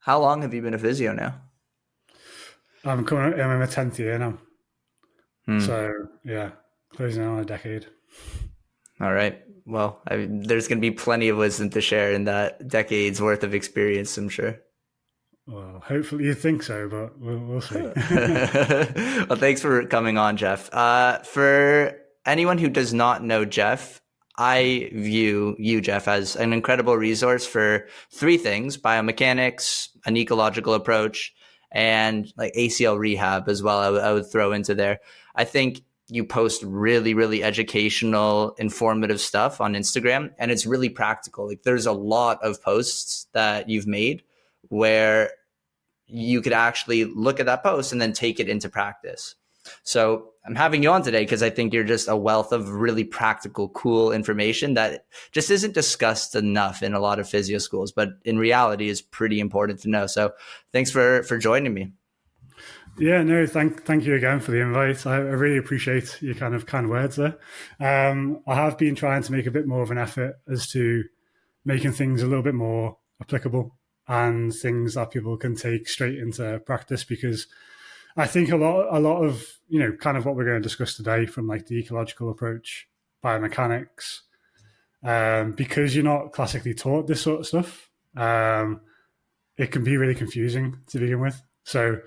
How long have you been a physio now? I'm in my 10th year now. Hmm. So yeah, closing on a decade. All right. Well, there's going to be plenty of wisdom to share in that decade's worth of experience, I'm sure. Well, hopefully you think so, but we'll see. Well, thanks for coming on, Jeff. For anyone who does not know Jeff, I view you, Jeff, as an incredible resource for three things: biomechanics, an ecological approach, and like ACL rehab as well. I would throw into there. I think you post really, really educational, informative stuff on Instagram, and it's really practical. Like there's a lot of posts that you've made where you could actually look at that post and then take it into practice. So I'm having you on today because I think you're just a wealth of really practical, cool information that just isn't discussed enough in a lot of physio schools, but in reality is pretty important to know. So thanks for joining me. Yeah, no, thank you again for the invite. I really appreciate your kind words there. I have been trying to make a bit more of an effort as to making things a little bit more applicable and things that people can take straight into practice, because I think a lot of kind of what we're going to discuss today, from like the ecological approach, biomechanics, because you're not classically taught this sort of stuff, it can be really confusing to begin with. So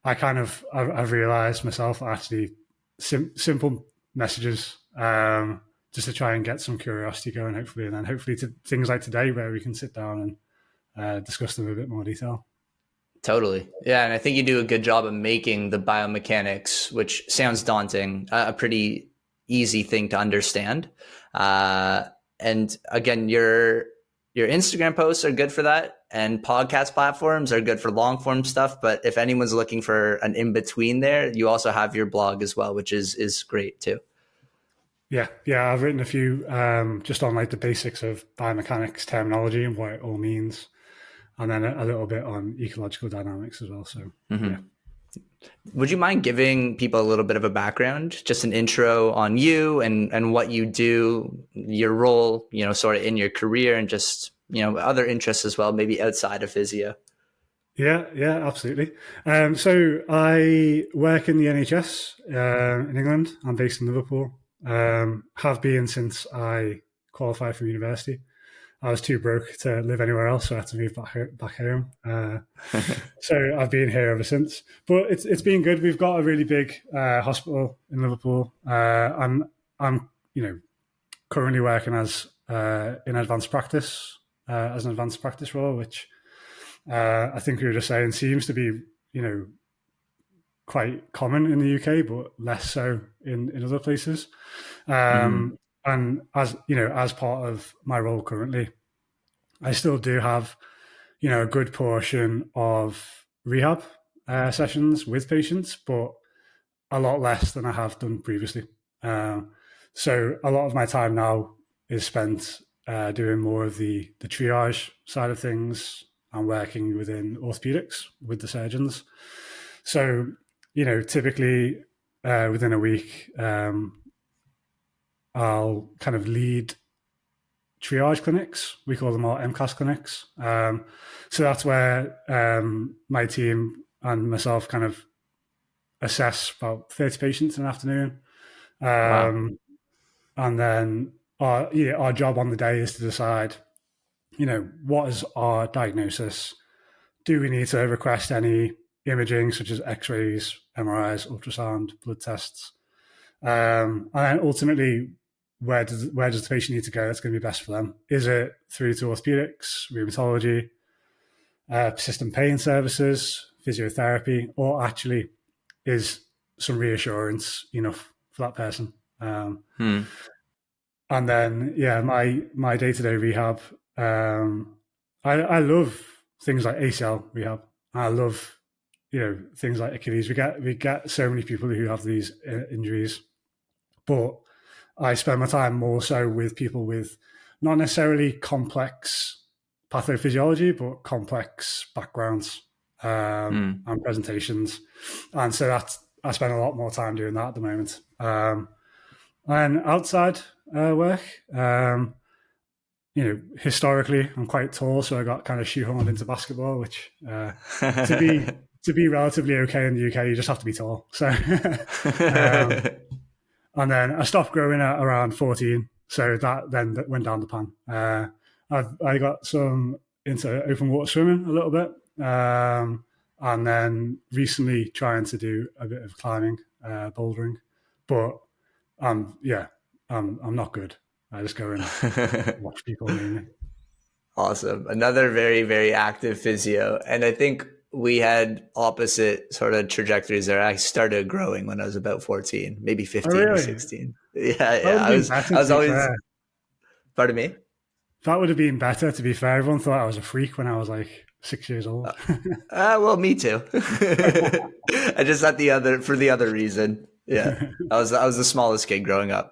I've realized myself, actually simple messages, just to try and get some curiosity going, hopefully, and then hopefully to things like today where we can sit down and discuss them in a bit more detail. Totally. Yeah. And I think you do a good job of making the biomechanics, which sounds daunting, a pretty easy thing to understand. And again, your Instagram posts are good for that, and podcast platforms are good for long form stuff. But if anyone's looking for an in between there, you also have your blog as well, which is great too. Yeah. I've written a few just on like the basics of biomechanics terminology and what it all means, and then a little bit on ecological dynamics as well. So yeah. Mm-hmm. Would you mind giving people a little bit of a background, just an intro on you and what you do, your role, sort of in your career, and just, other interests as well, maybe outside of physio? Yeah, absolutely. So I work in the NHS in England. I'm based in Liverpool. Have been since I qualified from university. I was too broke to live anywhere else, so I had to move back home. So I've been here ever since. But it's been good. We've got a really big hospital in Liverpool. I'm currently working as in advanced practice, as an advanced practice role, which I think we were just saying seems to be quite common in the UK, but less so in other places. Mm-hmm. And as part of my role currently, I still do have a good portion of rehab sessions with patients, but a lot less than I have done previously. So a lot of my time now is spent doing more of the triage side of things and working within orthopedics with the surgeons. So, typically within a week, I'll kind of lead triage clinics. We call them our MCAS clinics. So that's where my team and myself kind of assess about 30 patients in an afternoon. Wow. And then our job on the day is to decide, what is our diagnosis? Do we need to request any imaging, such as X-rays, MRIs, ultrasound, blood tests? And then ultimately, where does the patient need to go? That's going to be best for them. Is it through to orthopedics, rheumatology, persistent pain services, physiotherapy, or actually is some reassurance enough for that person? Hmm. And then, yeah, my day to day rehab. I love things like ACL rehab. I love things like Achilles. We get so many people who have these injuries, but I spend my time more so with people with not necessarily complex pathophysiology, but complex backgrounds Hmm. and presentations, and so I spend a lot more time doing that at the moment. And outside work, historically I'm quite tall, so I got kind of shoehorned into basketball, which to be relatively okay in the UK, you just have to be tall. So, and then I stopped growing at around 14, so that went down the pan. I got some into open water swimming a little bit, and then recently trying to do a bit of climbing, bouldering, but I'm not good. I just go and watch people mainly. Awesome. Another very, very active physio. And I think we had opposite sort of trajectories there. I started growing when I was about 14, maybe Oh, 15 or really? 16. Yeah, That yeah. would have been better, I to was be always, fair. pardon me? That would have been better, to be fair. Everyone thought I was a freak when I was like 6 years old. Well, me too. I just had for the other reason. Yeah. I was the smallest kid growing up.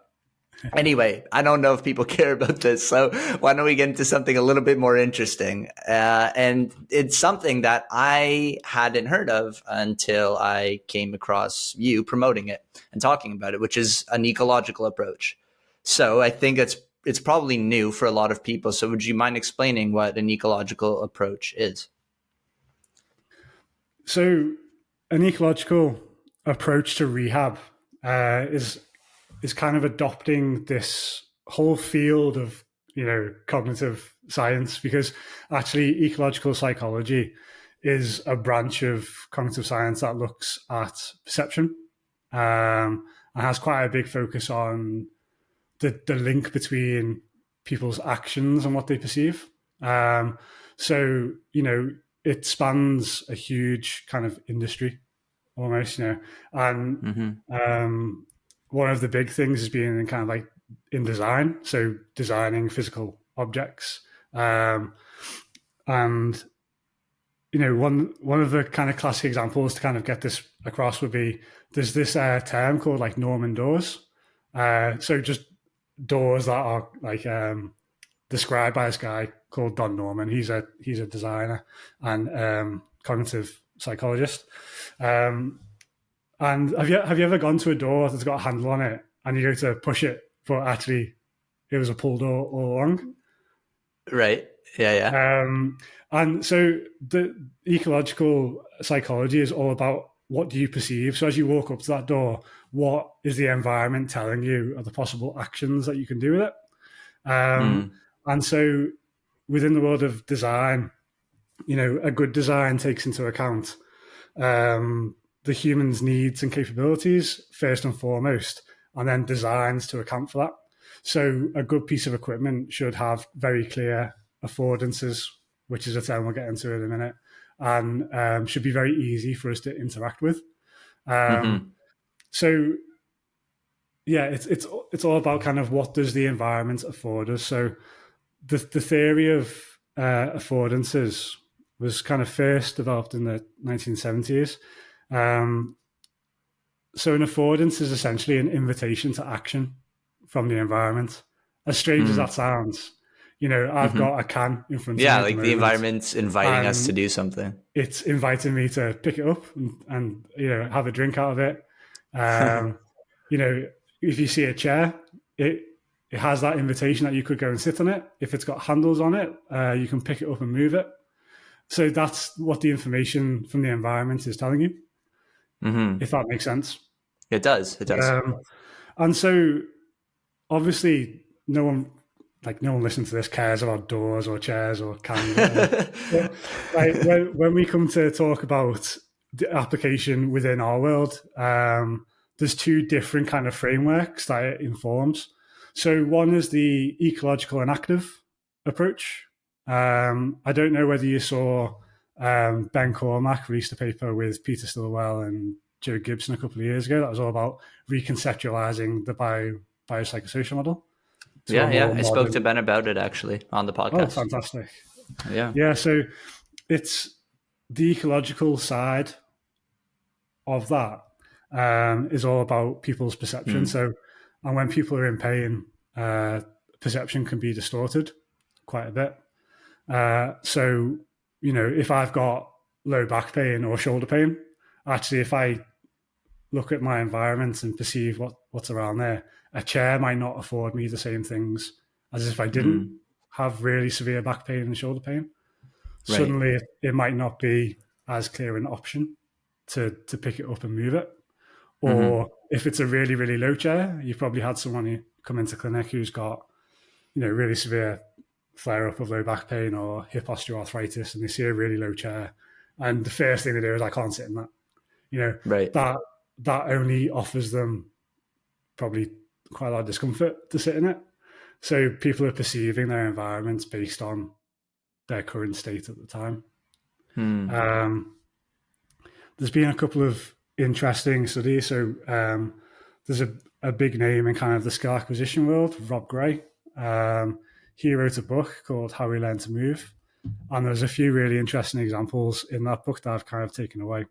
Anyway, I don't know if people care about this, so why don't we get into something a little bit more interesting? And it's something that I hadn't heard of until I came across you promoting it and talking about it, which is an ecological approach. So I think it's probably new for a lot of people. So would you mind explaining what an ecological approach is? So, an ecological approach to rehab is kind of adopting this whole field of cognitive science, because actually ecological psychology is a branch of cognitive science that looks at perception, and has quite a big focus on the link between people's actions and what they perceive. So it spans a huge kind of industry almost, and one of the big things is being in kind of like in design, so designing physical objects, and one of the kind of classic examples to kind of get this across would be there's this term called like Norman doors. So just doors that are like described by this guy called Don Norman. He's a designer and cognitive psychologist. And have you ever gone to a door that's got a handle on it and you go to push it, but actually it was a pull door all along? Right. Yeah, yeah. And so the ecological psychology is all about what do you perceive. So as you walk up to that door, what is the environment telling you are the possible actions that you can do with it? And so within the world of design, a good design takes into account the human's needs and capabilities first and foremost, and then designs to account for that. So a good piece of equipment should have very clear affordances, which is a term we'll get into in a minute, and should be very easy for us to interact with. So yeah, it's all about kind of what does the environment afford us. So the theory of affordances was kind of first developed in the 1970s. So an affordance is essentially an invitation to action from the environment. As strange as that sounds, I've got a can in front of me Yeah, at the like the moment, environment's inviting us to and do something. it's inviting me to pick it up and have a drink out of it. If you see a chair, it has that invitation that you could go and sit on it. If it's got handles on it, you can pick it up and move it. So that's what the information from the environment is telling you, if that makes sense. It does. It does. And so obviously no one listening to this cares about doors or chairs or cans. But like when we come to talk about the application within our world, there's two different kind of frameworks that it informs. So one is the ecological and active approach. I don't know whether you saw Ben Cormack released a paper with Peter Stillwell and Joe Gibson a couple of years ago that was all about reconceptualizing the biopsychosocial model. Yeah. I spoke to Ben about it actually on the podcast. Oh, fantastic. Yeah. So it's the ecological side of that is all about people's perception. So, and when people are in pain, perception can be distorted quite a bit. So, if I've got low back pain or shoulder pain, actually, if I look at my environment and perceive what's around there, a chair might not afford me the same things as if I didn't. have really severe back pain and shoulder pain, Right. suddenly it might not be as clear an option to pick it up and move it. Mm-hmm. Or if it's a really, really low chair, you've probably had someone who come into clinic who's got, really severe flare up of low back pain or hip osteoarthritis, and they see a really low chair. And the first thing they do is, I can't sit in that. Right. That only offers them probably quite a lot of discomfort to sit in it. So people are perceiving their environments based on their current state at the time. Hmm. There's been a couple of interesting studies. So there's a big name in kind of the skill acquisition world, Rob Gray. He wrote a book called How We Learn to Move. And there's a few really interesting examples in that book that I've kind of taken away.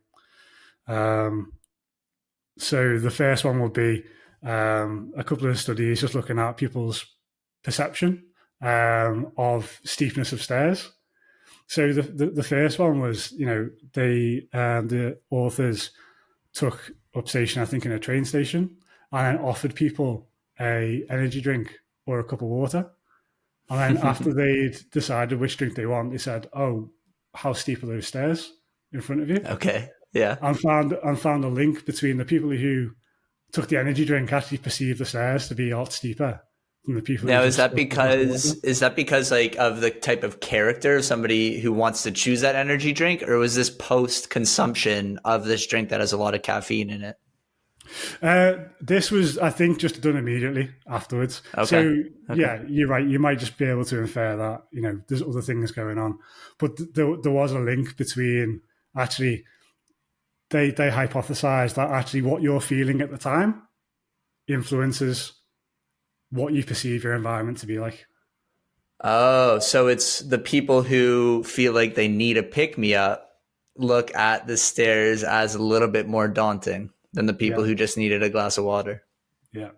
So the first one would be a couple of studies just looking at people's perception of steepness of stairs. So the first one was, the authors took up station, I think, in a train station, and then offered people a energy drink or a cup of water. And then after they'd decided which drink they want, they said, "Oh, how steep are those stairs in front of you?" Okay. Yeah. And found a link between the people who took the energy drink actually perceived the stairs to be a lot steeper than the people who Now, is just that took the cup of water. because like of the type of character of somebody who wants to choose that energy drink, or was this post consumption of this drink that has a lot of caffeine in it? This was, I think, just done immediately afterwards. Okay. So Okay. yeah, you're right. You might just be able to infer that there's other things going on, but there was a link between actually they hypothesized that actually what you're feeling at the time influences what you perceive your environment to be like. Oh, so it's the people who feel like they need a pick me up look at the stairs as a little bit more daunting than the Yeah, people who just needed a glass of water. yeah.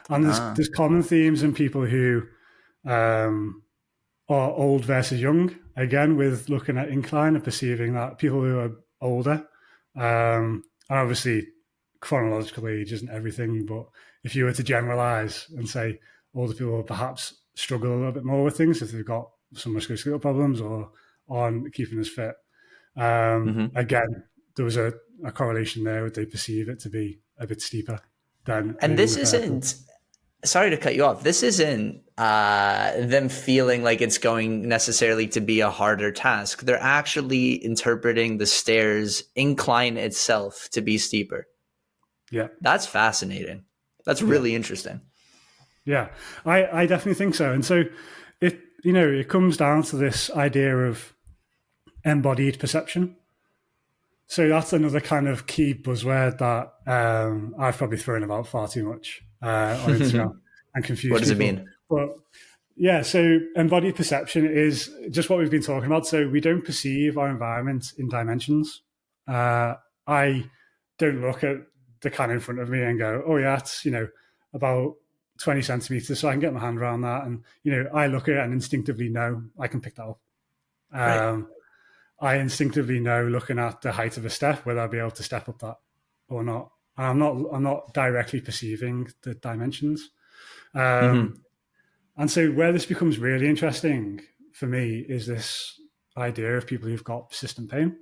And Ah. there's common themes in people who um, are old versus young. Again, with looking at incline and perceiving that people who are older, and obviously chronological age isn't everything, but if you were to generalize and say older people perhaps struggle a little bit more with things if they've got some musculoskeletal problems or aren't keeping as fit. Mm-hmm. Again, there was a correlation there where they perceive it to be a bit steeper than a And this younger person. isn't, sorry to cut you off, this isn't them feeling like it's going necessarily to be a harder task. They're actually interpreting the stairs incline itself to be steeper. Yeah. That's fascinating. That's Yeah. really interesting. Yeah, I definitely think so. And so it comes down to this idea of embodied perception. So that's another kind of key buzzword that I've probably thrown about far too much on Instagram and What confused does it people. mean? But yeah, so embodied perception is just what we've been talking about. So we don't perceive our environment in dimensions. I don't look at the can in front of me and go, "Oh yeah, it's about 20 centimeters, so I can get my hand around that." And I look at it and instinctively know I can pick that up. Right. I instinctively know, looking at the height of a step, whether I'll be able to step up that or not. And I'm not directly perceiving the dimensions. Mm-hmm. And so where this becomes really interesting for me is this idea of people who've got persistent pain.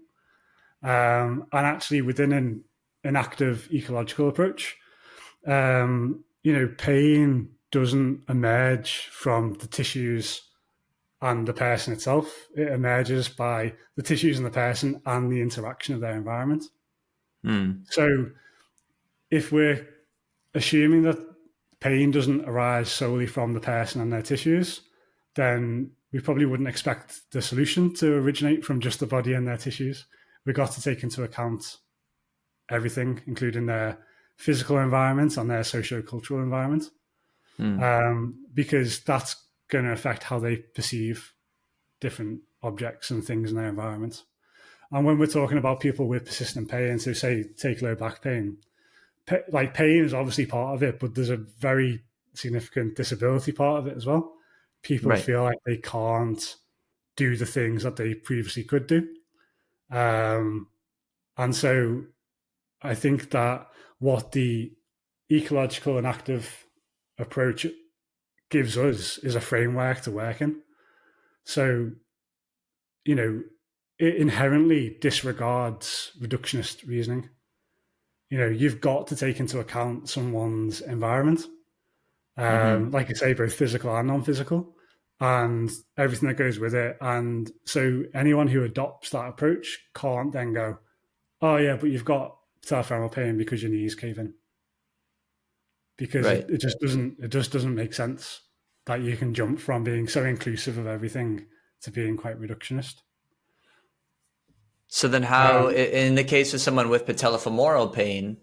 And actually within an active ecological approach, pain doesn't emerge from the tissues and the person itself. It emerges by the tissues and the person and the interaction of their environment. Mm. So if we're assuming that pain doesn't arise solely from the person and their tissues, then we probably wouldn't expect the solution to originate from just the body and their tissues. We've got to take into account everything, including their physical environment and their socio-cultural environment, because that's going to affect how they perceive different objects and things in their environment. And when we're talking about people with persistent pain, so say take low back pain, like pain is obviously part of it, but there's a very significant disability part of it as well. People Right. feel like they can't do the things that they previously could do. And so I think that what the ecological and active approach gives us is a framework to work in. So, it inherently disregards reductionist reasoning. You've got to take into account someone's environment, Mm-hmm. like I say, both physical and non-physical, and everything that goes with it. And so anyone who adopts that approach can't then go, oh yeah, but you've got patellofemoral pain because your knees cave in, because Right. it just doesn't make sense that you can jump from being so inclusive of everything to being quite reductionist. So then how, Um, in the case of someone with patellofemoral pain,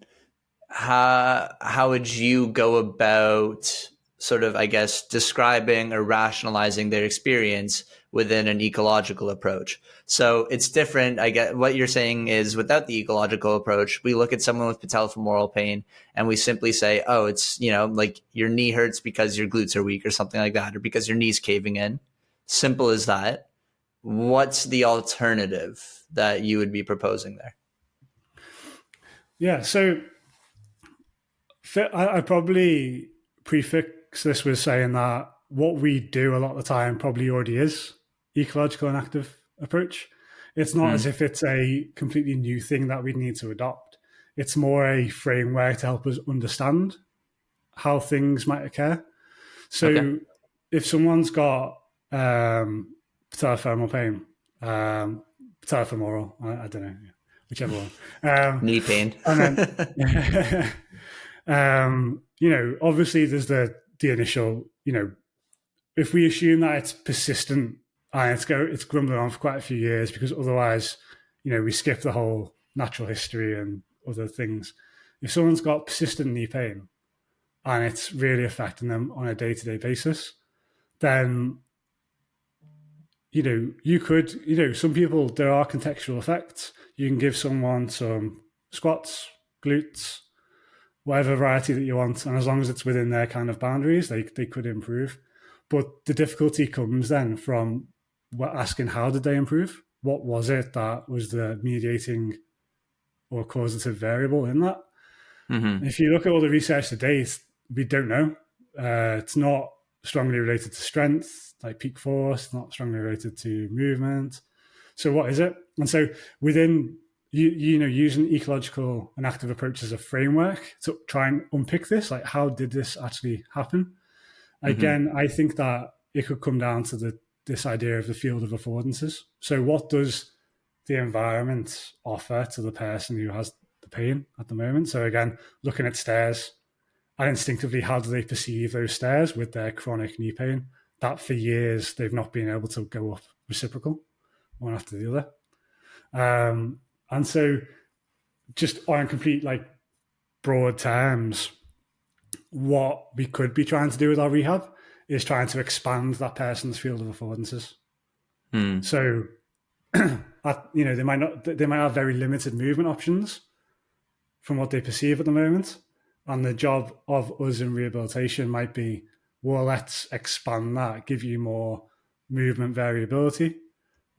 how would you go about sort of, I guess, describing or rationalizing their experience within an ecological approach? So it's different. I get what you're saying is without the ecological approach, we look at someone with patellofemoral pain and we simply say, oh, it's, like your knee hurts because your glutes are weak or something like that, or because your knee's caving in. Simple as that. What's the alternative that you would be proposing there? yeah, so I probably prefix this with saying that what we do a lot of the time probably already is ecological and active approach. It's not as Hmm. if it's a completely new thing that we need to adopt. It's more a framework to help us understand how things might occur. Okay. So if someone's got patellofemoral pain, patellofemoral, I don't know, whichever one, Knee pain. and then obviously there's the initial, if we assume that it's persistent and it's grumbling on for quite a few years, because otherwise, we skip the whole natural history and other things. If someone's got persistent knee pain and it's really affecting them on a day-to-day basis, then you could, some people, there are contextual effects. You can give someone some squats, glutes, whatever variety that you want, and as long as it's within their kind of boundaries, they could improve. But the difficulty comes then from asking how did they improve? What was it that was the mediating or causative variable in that? Hmm. If you look at all the research to date, we don't know. It's not strongly related to strength, like peak force, not strongly related to movement. So what is it? And so within using ecological and active approach as a framework to try and unpick this, like how did this actually happen? Hmm. Again, I think that it could come down to this idea of the field of affordances. So what does the environment offer to the person who has the pain at the moment? So again, looking at stairs, and instinctively, how do they perceive those stairs with their chronic knee pain? That for years they've not been able to go up reciprocal, one after the other. And so, just on complete like broad terms, what we could be trying to do with our rehab is trying to expand that person's field of affordances. Hmm. So, they might have very limited movement options from what they perceive at the moment, and the job of us in rehabilitation might be, well, let's expand that, give you more movement variability,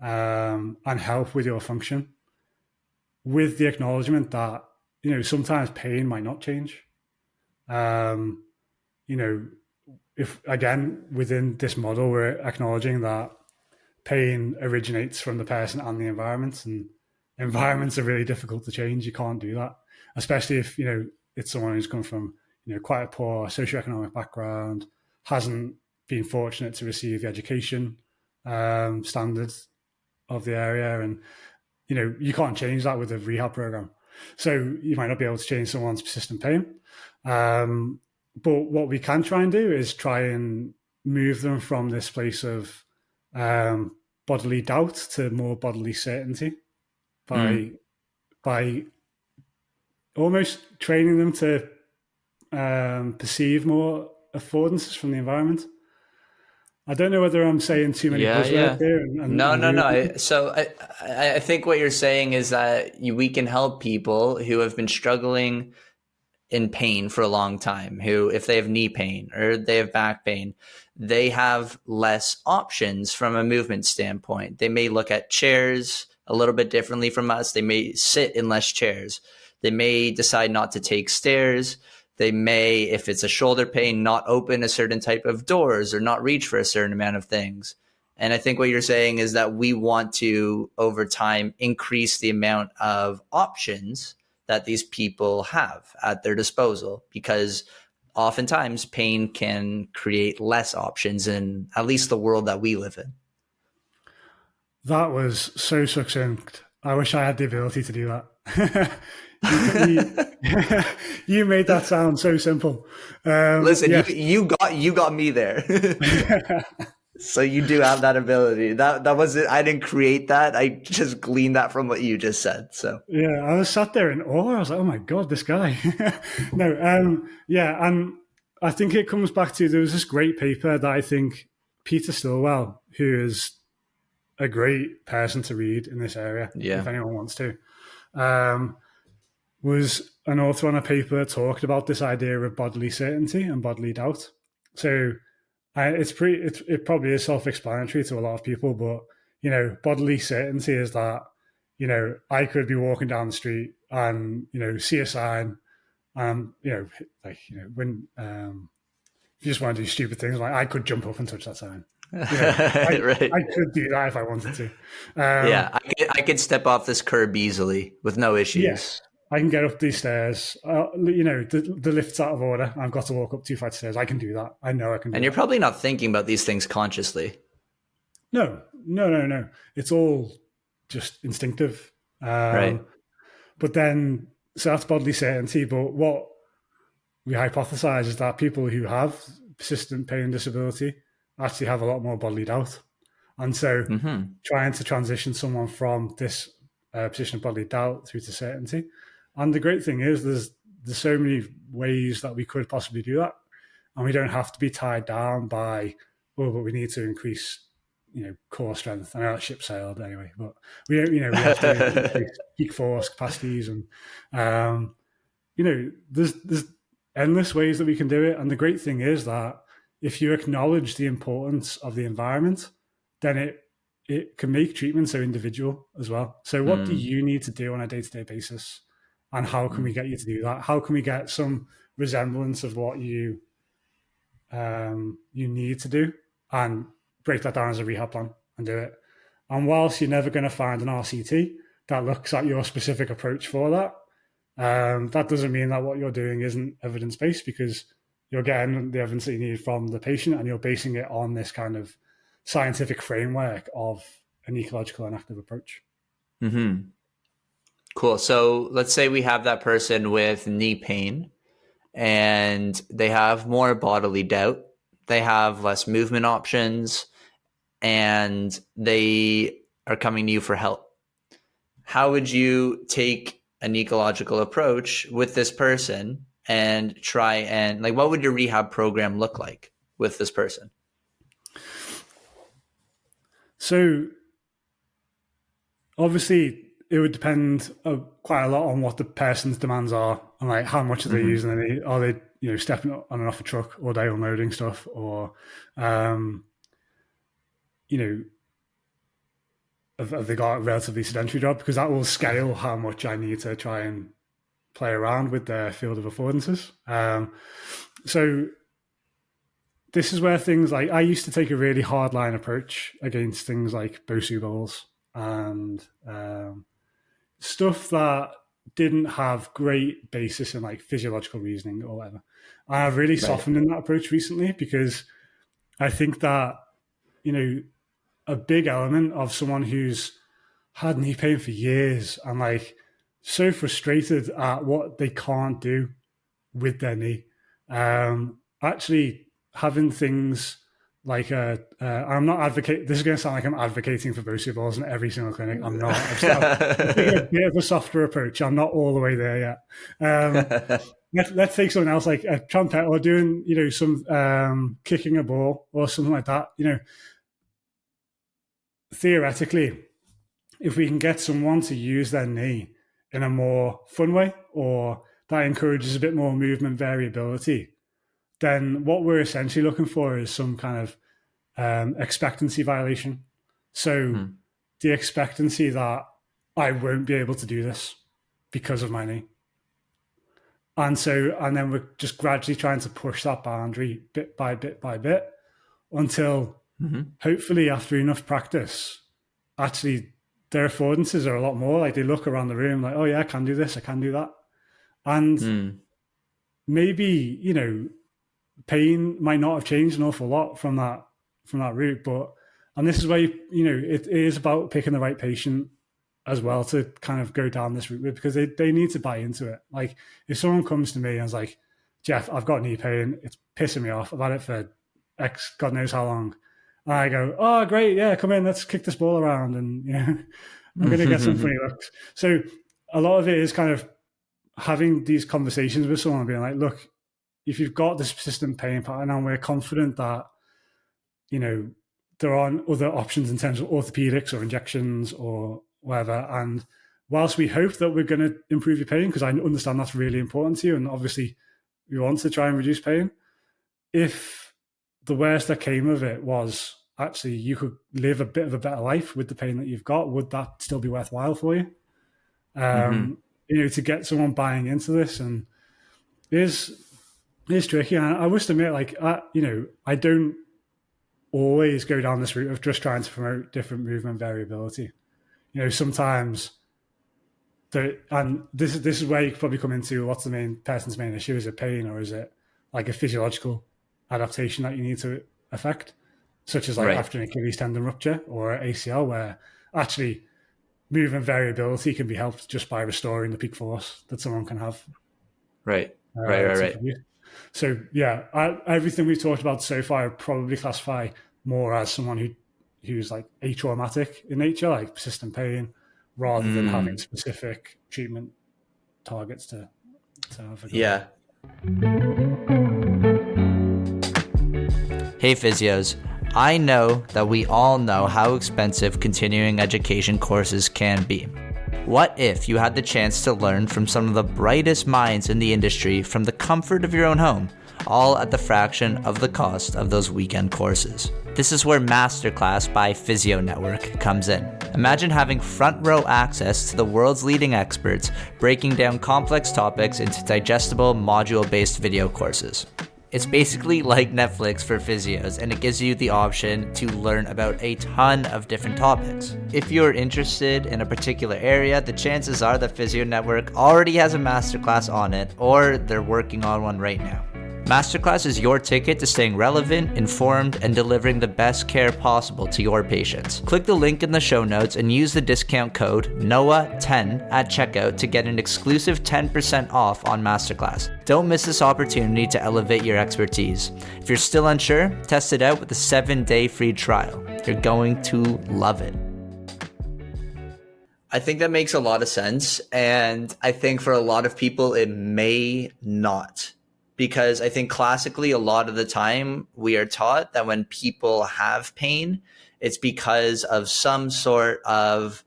and help with your function, with the acknowledgement that sometimes pain might not change. Um, you know, if again within this model we're acknowledging that pain originates from the person and the environment, and environments are really difficult to change. You can't do that, especially if it's someone who's come from quite a poor socioeconomic background, hasn't been fortunate to receive the education standards of the area, and you can't change that with a rehab program. So you might not be able to change someone's persistent pain. But what we can try and do is try and move them from this place of bodily doubt to more bodily certainty Hmm. by by almost training them to perceive more affordances from the environment. I don't know whether I'm saying too many Yeah, buzzwords yeah. here No, and no, no. losing. I think what you're saying is that we can help people who have been struggling in pain for a long time, who, if they have knee pain or they have back pain, they have less options from a movement standpoint. They may look at chairs a little bit differently from us. They may sit in less chairs. They may decide not to take stairs. They may, if it's a shoulder pain, not open a certain type of doors or not reach for a certain amount of things. And I think what you're saying is that we want to, over time, increase the amount of options that these people have at their disposal, because oftentimes pain can create less options in at least the world that we live in. That was so succinct. I wish I had the ability to do that. you, you made that sound so simple. Listen, Yes. you got me there. So you do have that ability. That was it. I didn't create that. I just gleaned that from what you just said. So Yeah, I was sat there in awe. I was like, "Oh my god, this guy!" No, yeah, and I think it comes back to there was this great paper that I think Peter Stillwell, who is a great person to read in this area, if yeah. anyone wants to, um, was an author on a paper that talked about this idea of bodily certainty and bodily doubt. So it probably is self-explanatory to a lot of people, but bodily certainty is that I could be walking down the street and see a sign, and when if you just want to do stupid things, like I could jump up and touch that sign. Right. I could do that if I wanted to. Yeah, I could step off this curb easily with no issues. Yes, I can get up these stairs. The lift's out of order. I've got to walk up 2 flights of stairs. I can do that. I know I can do And you're that. probably not thinking about these things consciously. No, no, no, no. It's all just instinctive. Right. But then, so that's bodily certainty. But what we hypothesize is that people who have persistent pain and disability actually have a lot more bodily doubt. And so trying to transition someone from this position of bodily doubt through to certainty. And the great thing is there's so many ways that we could possibly do that. And we don't have to be tied down by, oh, but we need to increase, core strength. I know that ship sailed anyway, but we don't, we have to increase peak force capacities, and there's endless ways that we can do it. And the great thing is that if you acknowledge the importance of the environment, then it can make treatment so individual as well. So what do you need to do on a day-to-day basis? And how can we get you to do that? How can we get some resemblance of what you need to do, and break that down as a rehab plan and do it? And whilst you're never going to find an RCT that looks at your specific approach for that, that doesn't mean that what you're doing isn't evidence-based, because you're getting the evidence that you need from the patient and you're basing it on this kind of scientific framework of an ecological and active approach. Mm-hmm. Cool. So let's say we have that person with knee pain and they have more bodily doubt. They have less movement options and they are coming to you for help. How would you take an ecological approach with this person and try and what would your rehab program look like with this person? So obviously it would depend quite a lot on what the person's demands are, and how much are they using their knee. Are they stepping on and off a truck all day unloading stuff, or have they got a relatively sedentary job? Because that will scale how much I need to try and play around with their field of affordances. So this is where things like, I used to take a really hard line approach against things like Bosu balls and stuff that didn't have great basis in physiological reasoning or whatever. And I've really softened in that approach recently, because I think that, a big element of someone who's had knee pain for years and so frustrated at what they can't do with their knee, actually having things I'm not advocating, this is going to sound like I'm advocating for Bosu balls in every single clinic. I'm not. I'm taking a bit of a softer approach. I'm not all the way there yet. Let's take something else like a trumpet, or doing, some kicking a ball or something like that. Theoretically, if we can get someone to use their knee in a more fun way, or that encourages a bit more movement variability, then what we're essentially looking for is some kind of expectancy violation. So the expectancy that I won't be able to do this because of my knee. And then we're just gradually trying to push that boundary bit by bit by bit until Hmm. Hopefully, after enough practice, actually their affordances are a lot more. Like they look around the room, like, oh yeah, I can do this, I can do that, and Mm. maybe pain might not have changed an awful lot from that route, but and this is where it is about picking the right patient as well to kind of go down this route with, because they need to buy into it. Like if someone comes to me and is like, Jeff, I've got knee pain, it's pissing me off, I've had it for X God knows how long, and I go, oh great, yeah, come in, let's kick this ball around, and I'm going to get some funny looks. So a lot of it is kind of having these conversations with someone and being like, look, if you've got this persistent pain pattern and we're confident that, you know, there aren't other options in terms of orthopedics or injections or whatever. And whilst we hope that we're going to improve your pain, because I understand that's really important to you, and obviously we want to try and reduce pain, if the worst that came of it was actually you could live a bit of a better life with the pain that you've got, would that still be worthwhile for you? Hmm. To get someone buying into this and is tricky. And I must admit, like, I don't always go down this route of just trying to promote different movement variability. Sometimes and this is where you could probably come into what's the person's main issue. Is it pain, or is it like a physiological adaptation that you need to affect, such as like Right. after an Achilles tendon rupture or ACL, where actually movement variability can be helped just by restoring the peak force that someone can have Right. Right. Right. to Right. produce. So yeah, everything we've talked about so far, I probably classify more as someone who's like atraumatic in nature, like persistent pain, rather than having Mm. specific treatment targets to have a go at. Yeah. Hey, physios. I know that we all know how expensive continuing education courses can be. What if you had the chance to learn from some of the brightest minds in the industry from the comfort of your own home, all at the fraction of the cost of those weekend courses? This is where Masterclass by Physio Network comes in. Imagine having front row access to the world's leading experts breaking down complex topics into digestible, module-based video courses. It's basically like Netflix for physios, and it gives you the option to learn about a ton of different topics. If you're interested in a particular area, the chances are that Physio Network already has a masterclass on it, or they're working on one right now. Masterclass is your ticket to staying relevant, informed, and delivering the best care possible to your patients. Click the link in the show notes and use the discount code NOAH10 at checkout to get an exclusive 10% off on Masterclass. Don't miss this opportunity to elevate your expertise. If you're still unsure, test it out with a 7-day free trial. You're going to love it. I think that makes a lot of sense. And I think for a lot of people, it may not. Because I think classically, a lot of the time we are taught that when people have pain, it's because of some sort of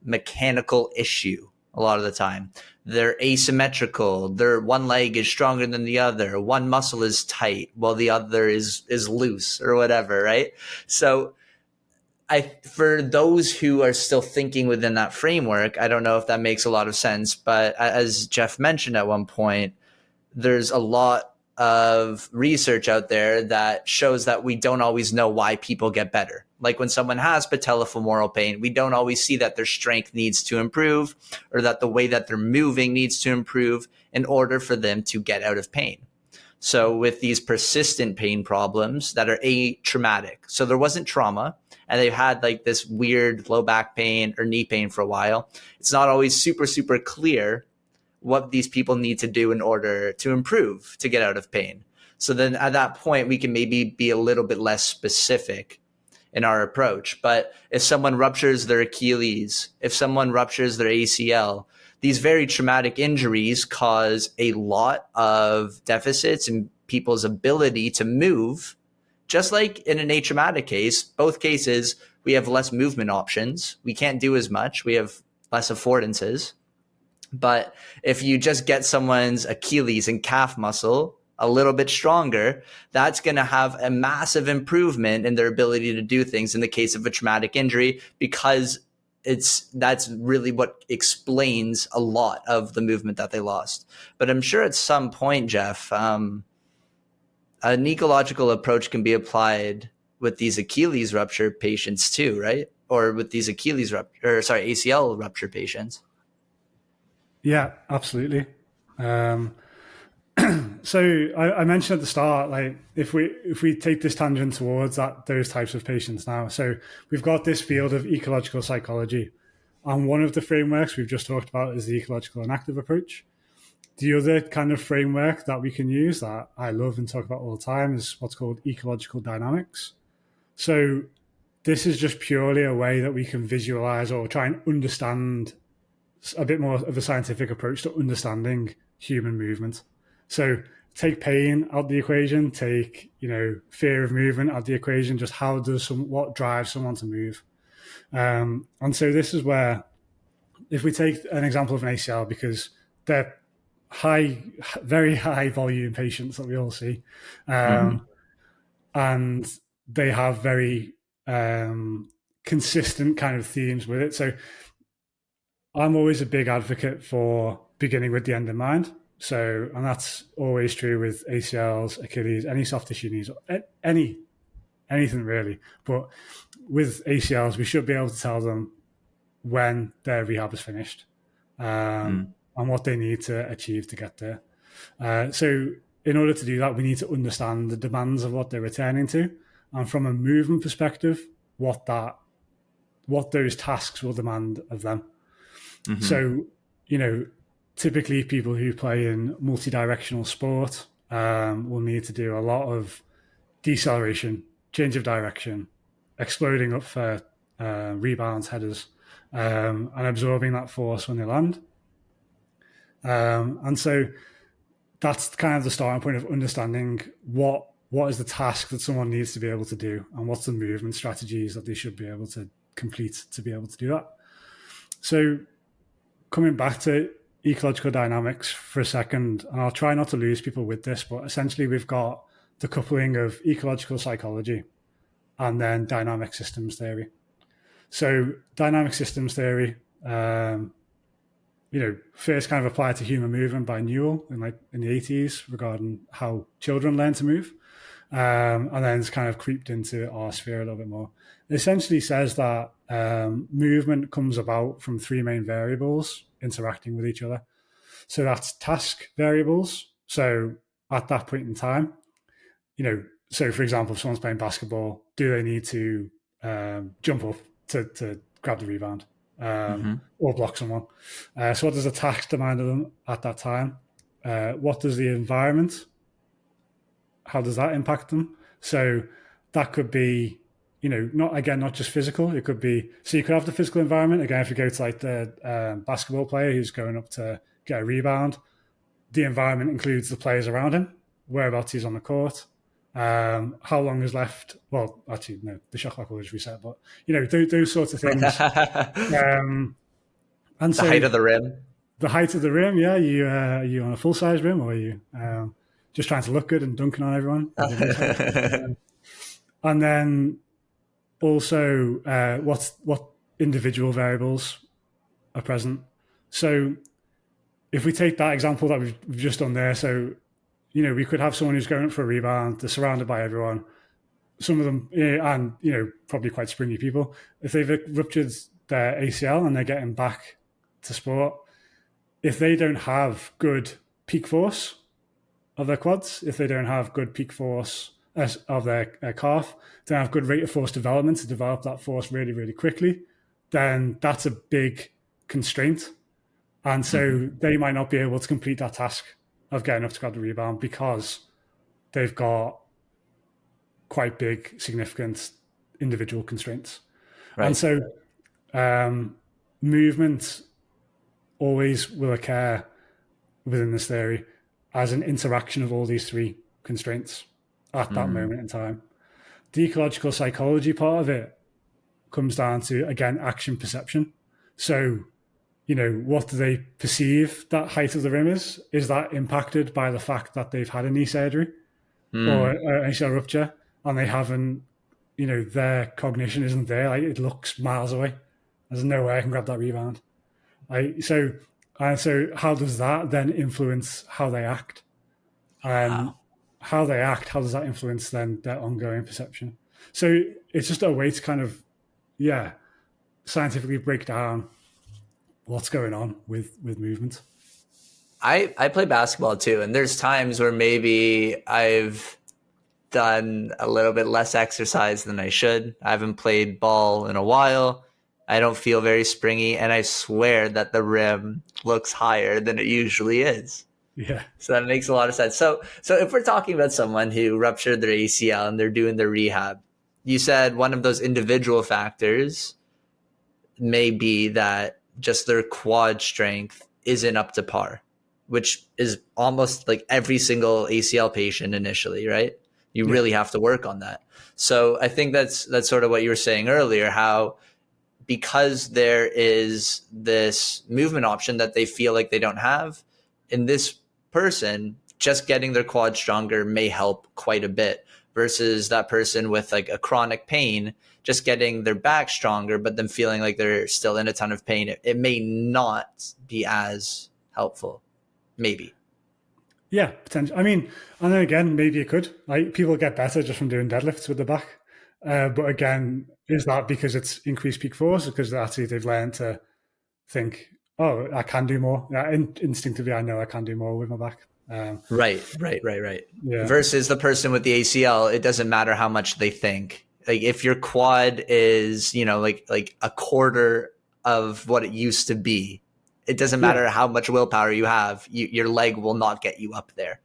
mechanical issue. A lot of the time, they're asymmetrical. Their one leg is stronger than the other. One muscle is tight while the other is loose or whatever, right? So for those who are still thinking within that framework, I don't know if that makes a lot of sense. But as Jeff mentioned at one point, there's a lot of research out there that shows that we don't always know why people get better. Like when someone has patellofemoral pain, we don't always see that their strength needs to improve or that the way that they're moving needs to improve in order for them to get out of pain. So with these persistent pain problems that are atraumatic, so there wasn't trauma and they've had like this weird low back pain or knee pain for a while, it's not always super, super clear what these people need to do in order to improve, to get out of pain. So then at that point, we can maybe be a little bit less specific in our approach. But if someone ruptures their Achilles, if someone ruptures their ACL, these very traumatic injuries cause a lot of deficits in people's ability to move. Just like in an atraumatic case, both cases, we have less movement options. We can't do as much. We have less affordances. But if you just get someone's Achilles and calf muscle a little bit stronger, that's going to have a massive improvement in their ability to do things in the case of a traumatic injury, because that's really what explains a lot of the movement that they lost. But I'm sure at some point, Jeff, an ecological approach can be applied with these Achilles rupture patients too, right? Or with these ACL rupture patients. Yeah, absolutely. So I mentioned at the start, like if we take this tangent towards those types of patients now, so we've got this field of ecological psychology, and one of the frameworks we've just talked about is the ecological and active approach. The other kind of framework that we can use that I love and talk about all the time is what's called ecological dynamics. So this is just purely a way that we can visualize or try and understand a bit more of a scientific approach to understanding human movement. So take pain out of the equation, take fear of movement out of the equation. Just what drives someone to move? And so this is where, if we take an example of an ACL, because they're very high volume patients that we all see, and they have very consistent kind of themes with it. So I'm always a big advocate for beginning with the end in mind. So, and that's always true with ACLs, Achilles, any soft tissue needs, anything really. But with ACLs, we should be able to tell them when their rehab is finished, and what they need to achieve to get there. So in order to do that, we need to understand the demands of what they're returning to, and from a movement perspective, what those tasks will demand of them. So, typically people who play in multi-directional sport will need to do a lot of deceleration, change of direction, exploding up for rebounds, headers, and absorbing that force when they land. And so that's kind of the starting point of understanding what is the task that someone needs to be able to do, and what's the movement strategies that they should be able to complete to be able to do that. So coming back to ecological dynamics for a second, and I'll try not to lose people with this, but essentially we've got the coupling of ecological psychology and then dynamic systems theory. So dynamic systems theory, first kind of applied to human movement by Newell in the 80s regarding how children learn to move. And then it's kind of creeped into our sphere a little bit more. It essentially says that movement comes about from three main variables interacting with each other. So that's task variables. So at that point in time, so for example, if someone's playing basketball, do they need to jump up to grab the rebound or block someone? So what does the task demand of them at that time? What does the environment, how does that impact them? So that could be, not just physical. It could be, so you could have the physical environment. Again, if you go to the basketball player who's going up to get a rebound, the environment includes the players around him, whereabouts he's on the court, how long is left. Well, actually, no, the shot clock will just reset, but, those sorts of things. And so the height of the rim. The height of the rim, yeah. Are you on a full-size rim, or are you just trying to look good and dunking on everyone? And then also what individual variables are present. So if we take that example that we've just done there, so we could have someone who's going up for a rebound, they're surrounded by everyone, some of them, and probably quite springy people. If they've ruptured their ACL and they're getting back to sport, if they don't have good peak force of their quads, if they don't have good peak force of their calf, don't have good rate of force development to develop that force really, really quickly, then that's a big constraint. And so they might not be able to complete that task of getting up to grab the rebound because they've got quite big, significant individual constraints. Right. And so movement always will occur within this theory as an interaction of all these three constraints at that moment in time. The ecological psychology part of it comes down to, again, action perception. So, what do they perceive that height of the rim is? Is that impacted by the fact that they've had a knee surgery or an ACL rupture, and they haven't, their cognition isn't there? Like, it looks miles away. There's no way I can grab that rebound. So how does that then influence how they act? How they act, how does that influence then their ongoing perception? So it's just a way to kind of, yeah, scientifically break down what's going on with movement. I play basketball too, and there's times where maybe I've done a little bit less exercise than I should. I haven't played ball in a while. I don't feel very springy, and I swear that the rim looks higher than it usually is. Yeah. So that makes a lot of sense. So if we're talking about someone who ruptured their ACL and they're doing their rehab, you said one of those individual factors may be that just their quad strength isn't up to par, which is almost like every single ACL patient initially, right? You really have to work on that. So I think that's sort of what you were saying earlier, how because there is this movement option that they feel like they don't have, in this person, just getting their quad stronger may help quite a bit versus that person with like a chronic pain, just getting their back stronger, but then feeling like they're still in a ton of pain. It may not be as helpful, maybe. Yeah, potentially. I mean, and then again, maybe it could. Like people get better just from doing deadlifts with the back. But again, is that because it's increased peak force, or because actually they've learned to think, oh, I can do more. Yeah, instinctively, I know I can do more with my back. Right. Yeah, Versus the person with the ACL, it doesn't matter how much they think. Like if your quad is, like a quarter of what it used to be, it doesn't matter how much willpower you have, your leg will not get you up there.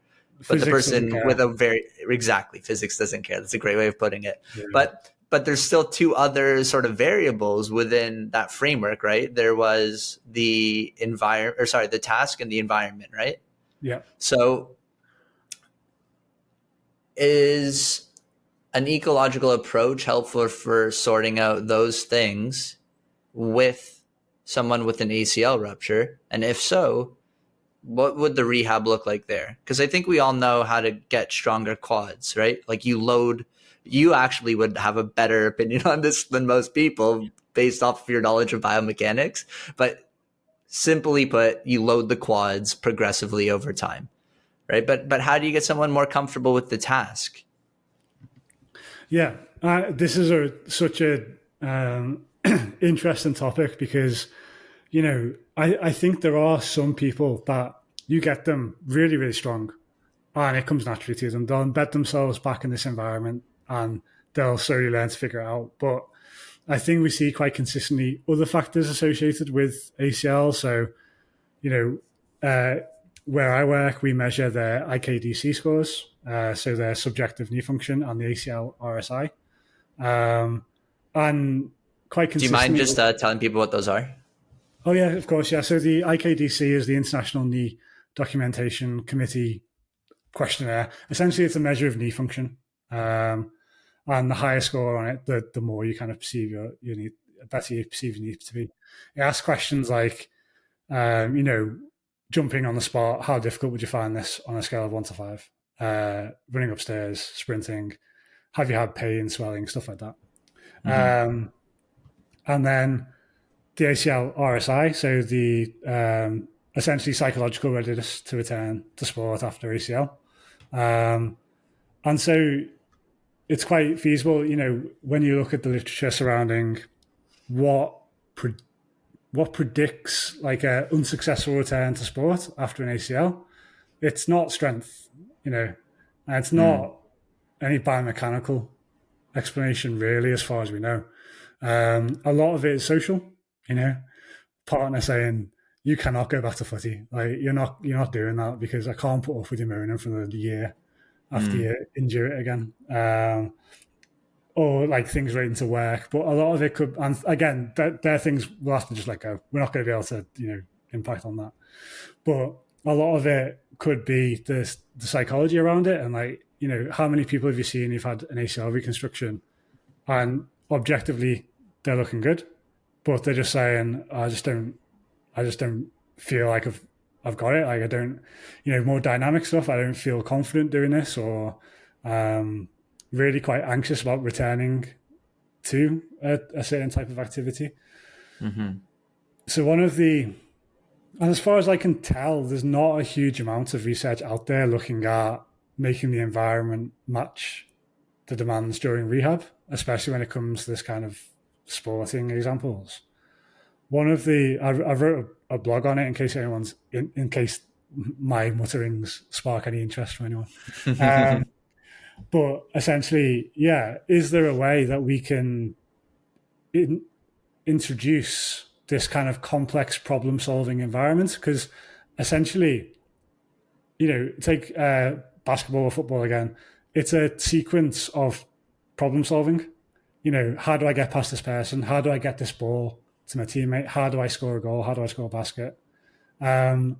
But the physics doesn't person care. with exactly, physics doesn't care. That's a great way of putting it. Yeah. But there's still two other sort of variables within that framework, right? There was the the task and the environment, right? Yeah. So is an ecological approach helpful for sorting out those things with someone with an ACL rupture? And if so, what would the rehab look like there? Because I think we all know how to get stronger quads, right? Like you actually would have a better opinion on this than most people based off of your knowledge of biomechanics. But simply put, you load the quads progressively over time, right? But how do you get someone more comfortable with the task? Yeah, this is such a interesting topic because, I think there are some people that you get them really, really strong and it comes naturally to them. They'll embed themselves back in this environment and they'll slowly learn to figure it out. But I think we see quite consistently other factors associated with ACL. So, where I work, we measure their IKDC scores, so their subjective knee function and the ACL RSI. And quite Do you mind consistently. just telling people what those are? Oh, yeah, of course. Yeah. So the IKDC is the International Knee Documentation Committee questionnaire. Essentially, it's a measure of knee function. And the higher score on it, the more you kind of perceive your knee, better you perceive your knee to be. It asks questions like, jumping on the spot, how difficult would you find this on a scale of 1 to 5? Running upstairs, sprinting, have you had pain, swelling, stuff like that. Mm-hmm. And then the ACL RSI, so the essentially psychological readiness to return to sport after ACL. And so it's quite feasible, when you look at the literature surrounding what predicts like an unsuccessful return to sport after an ACL. It's not strength, and it's not any biomechanical explanation really, as far as we know. A lot of it is social, partner saying you cannot go back to footy, like you're not doing that because I can't put up with you moaning for the year after you injure it again. Or like things relating to work, but a lot of it could, and again, they're things we'll have to just let go. We're not going to be able to, impact on that. But a lot of it could be the psychology around it, and like, how many people have you seen who've had an ACL reconstruction, and objectively they're looking good, but they're just saying, I just don't feel like I've got it. Like I don't, more dynamic stuff. I don't feel confident doing this, or really quite anxious about returning to a certain type of activity. Mm-hmm. So and as far as I can tell, there's not a huge amount of research out there looking at making the environment match the demands during rehab. especially when it comes to this kind of sporting examples. I wrote a blog on it in case my mutterings spark any interest from anyone. But essentially, yeah, is there a way that we can introduce this kind of complex problem solving environment? Because essentially, take basketball or football again, it's a sequence of problem solving. How do I get past this person? How do I get this ball to my teammate? How do I score a goal? How do I score a basket? And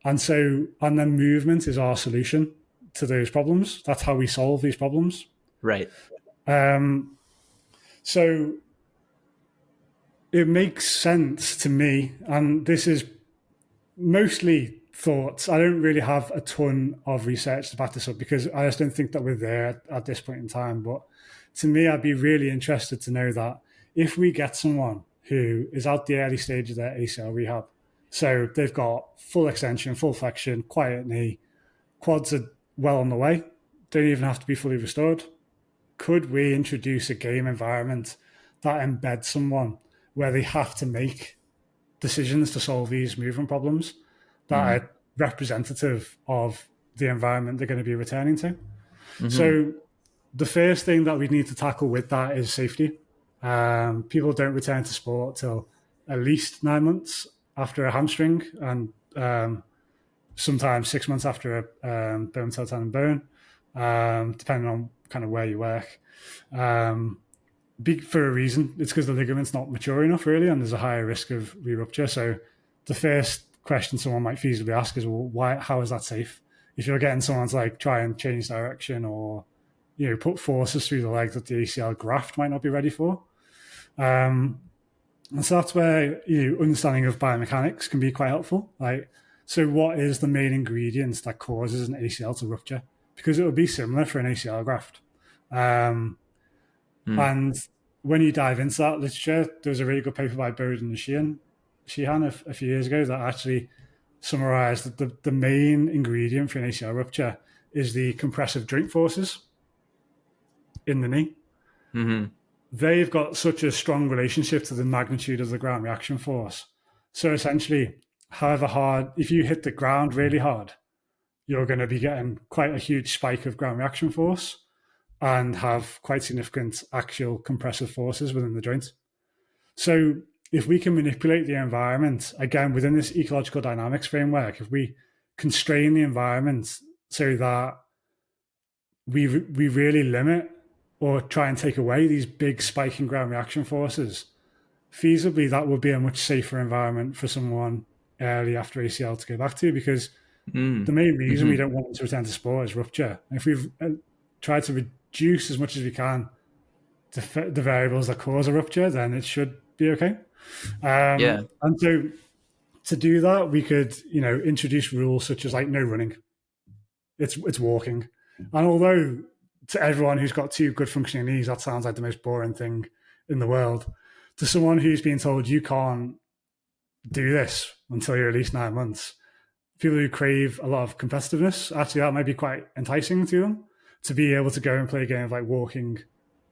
then movement is our solution to those problems. That's how we solve these problems. Right. So it makes sense to me, and this is mostly thoughts. I don't really have a ton of research to back this up because I just don't think that we're there at this point in time. But to me, I'd be really interested to know that if we get someone who is at the early stage of their ACL rehab, so they've got full extension, full flexion, quiet knee, quads are well on the way, don't even have to be fully restored. Could we introduce a game environment that embeds someone where they have to make decisions to solve these movement problems that are representative of the environment they're going to be returning to? So the first thing that we need to tackle with that is safety. People don't return to sport till at least 9 months after a hamstring, and sometimes 6 months after a bone titanium bone, depending on kind of where you work. For a reason, it's because the ligament's not mature enough, really, and there's a higher risk of re-rupture. So the first question someone might feasibly ask is, well, why? How is that safe? If you're getting someone to try and change direction or put forces through the leg that the ACL graft might not be ready for. And so that's where understanding of biomechanics can be quite helpful. So what is the main ingredient that causes an ACL to rupture? Because it would be similar for an ACL graft. And when you dive into that literature, there was a really good paper by Bowden and Sheehan a few years ago that actually summarized that the main ingredient for an ACL rupture is the compressive joint forces in the knee. They've got such a strong relationship to the magnitude of the ground reaction force. So essentially, however hard, if you hit the ground really hard, you're going to be getting quite a huge spike of ground reaction force and have quite significant axial compressive forces within the joint. So if we can manipulate the environment, again, within this ecological dynamics framework, if we constrain the environment so that we really limit or try and take away these big spiking ground reaction forces, feasibly that would be a much safer environment for someone early after ACL to go back to, because the main reason we don't want them to return to sport is rupture. And if we've tried to reduce as much as we can the variables that cause a rupture, then it should be okay. And so to do that, we could introduce rules such as no running. It's walking. And although to everyone who's got two good functioning knees, that sounds like the most boring thing in the world, to someone who's being told you can't do this until you're at least 9 months, people who crave a lot of competitiveness, actually that might be quite enticing to them, to be able to go and play a game of walking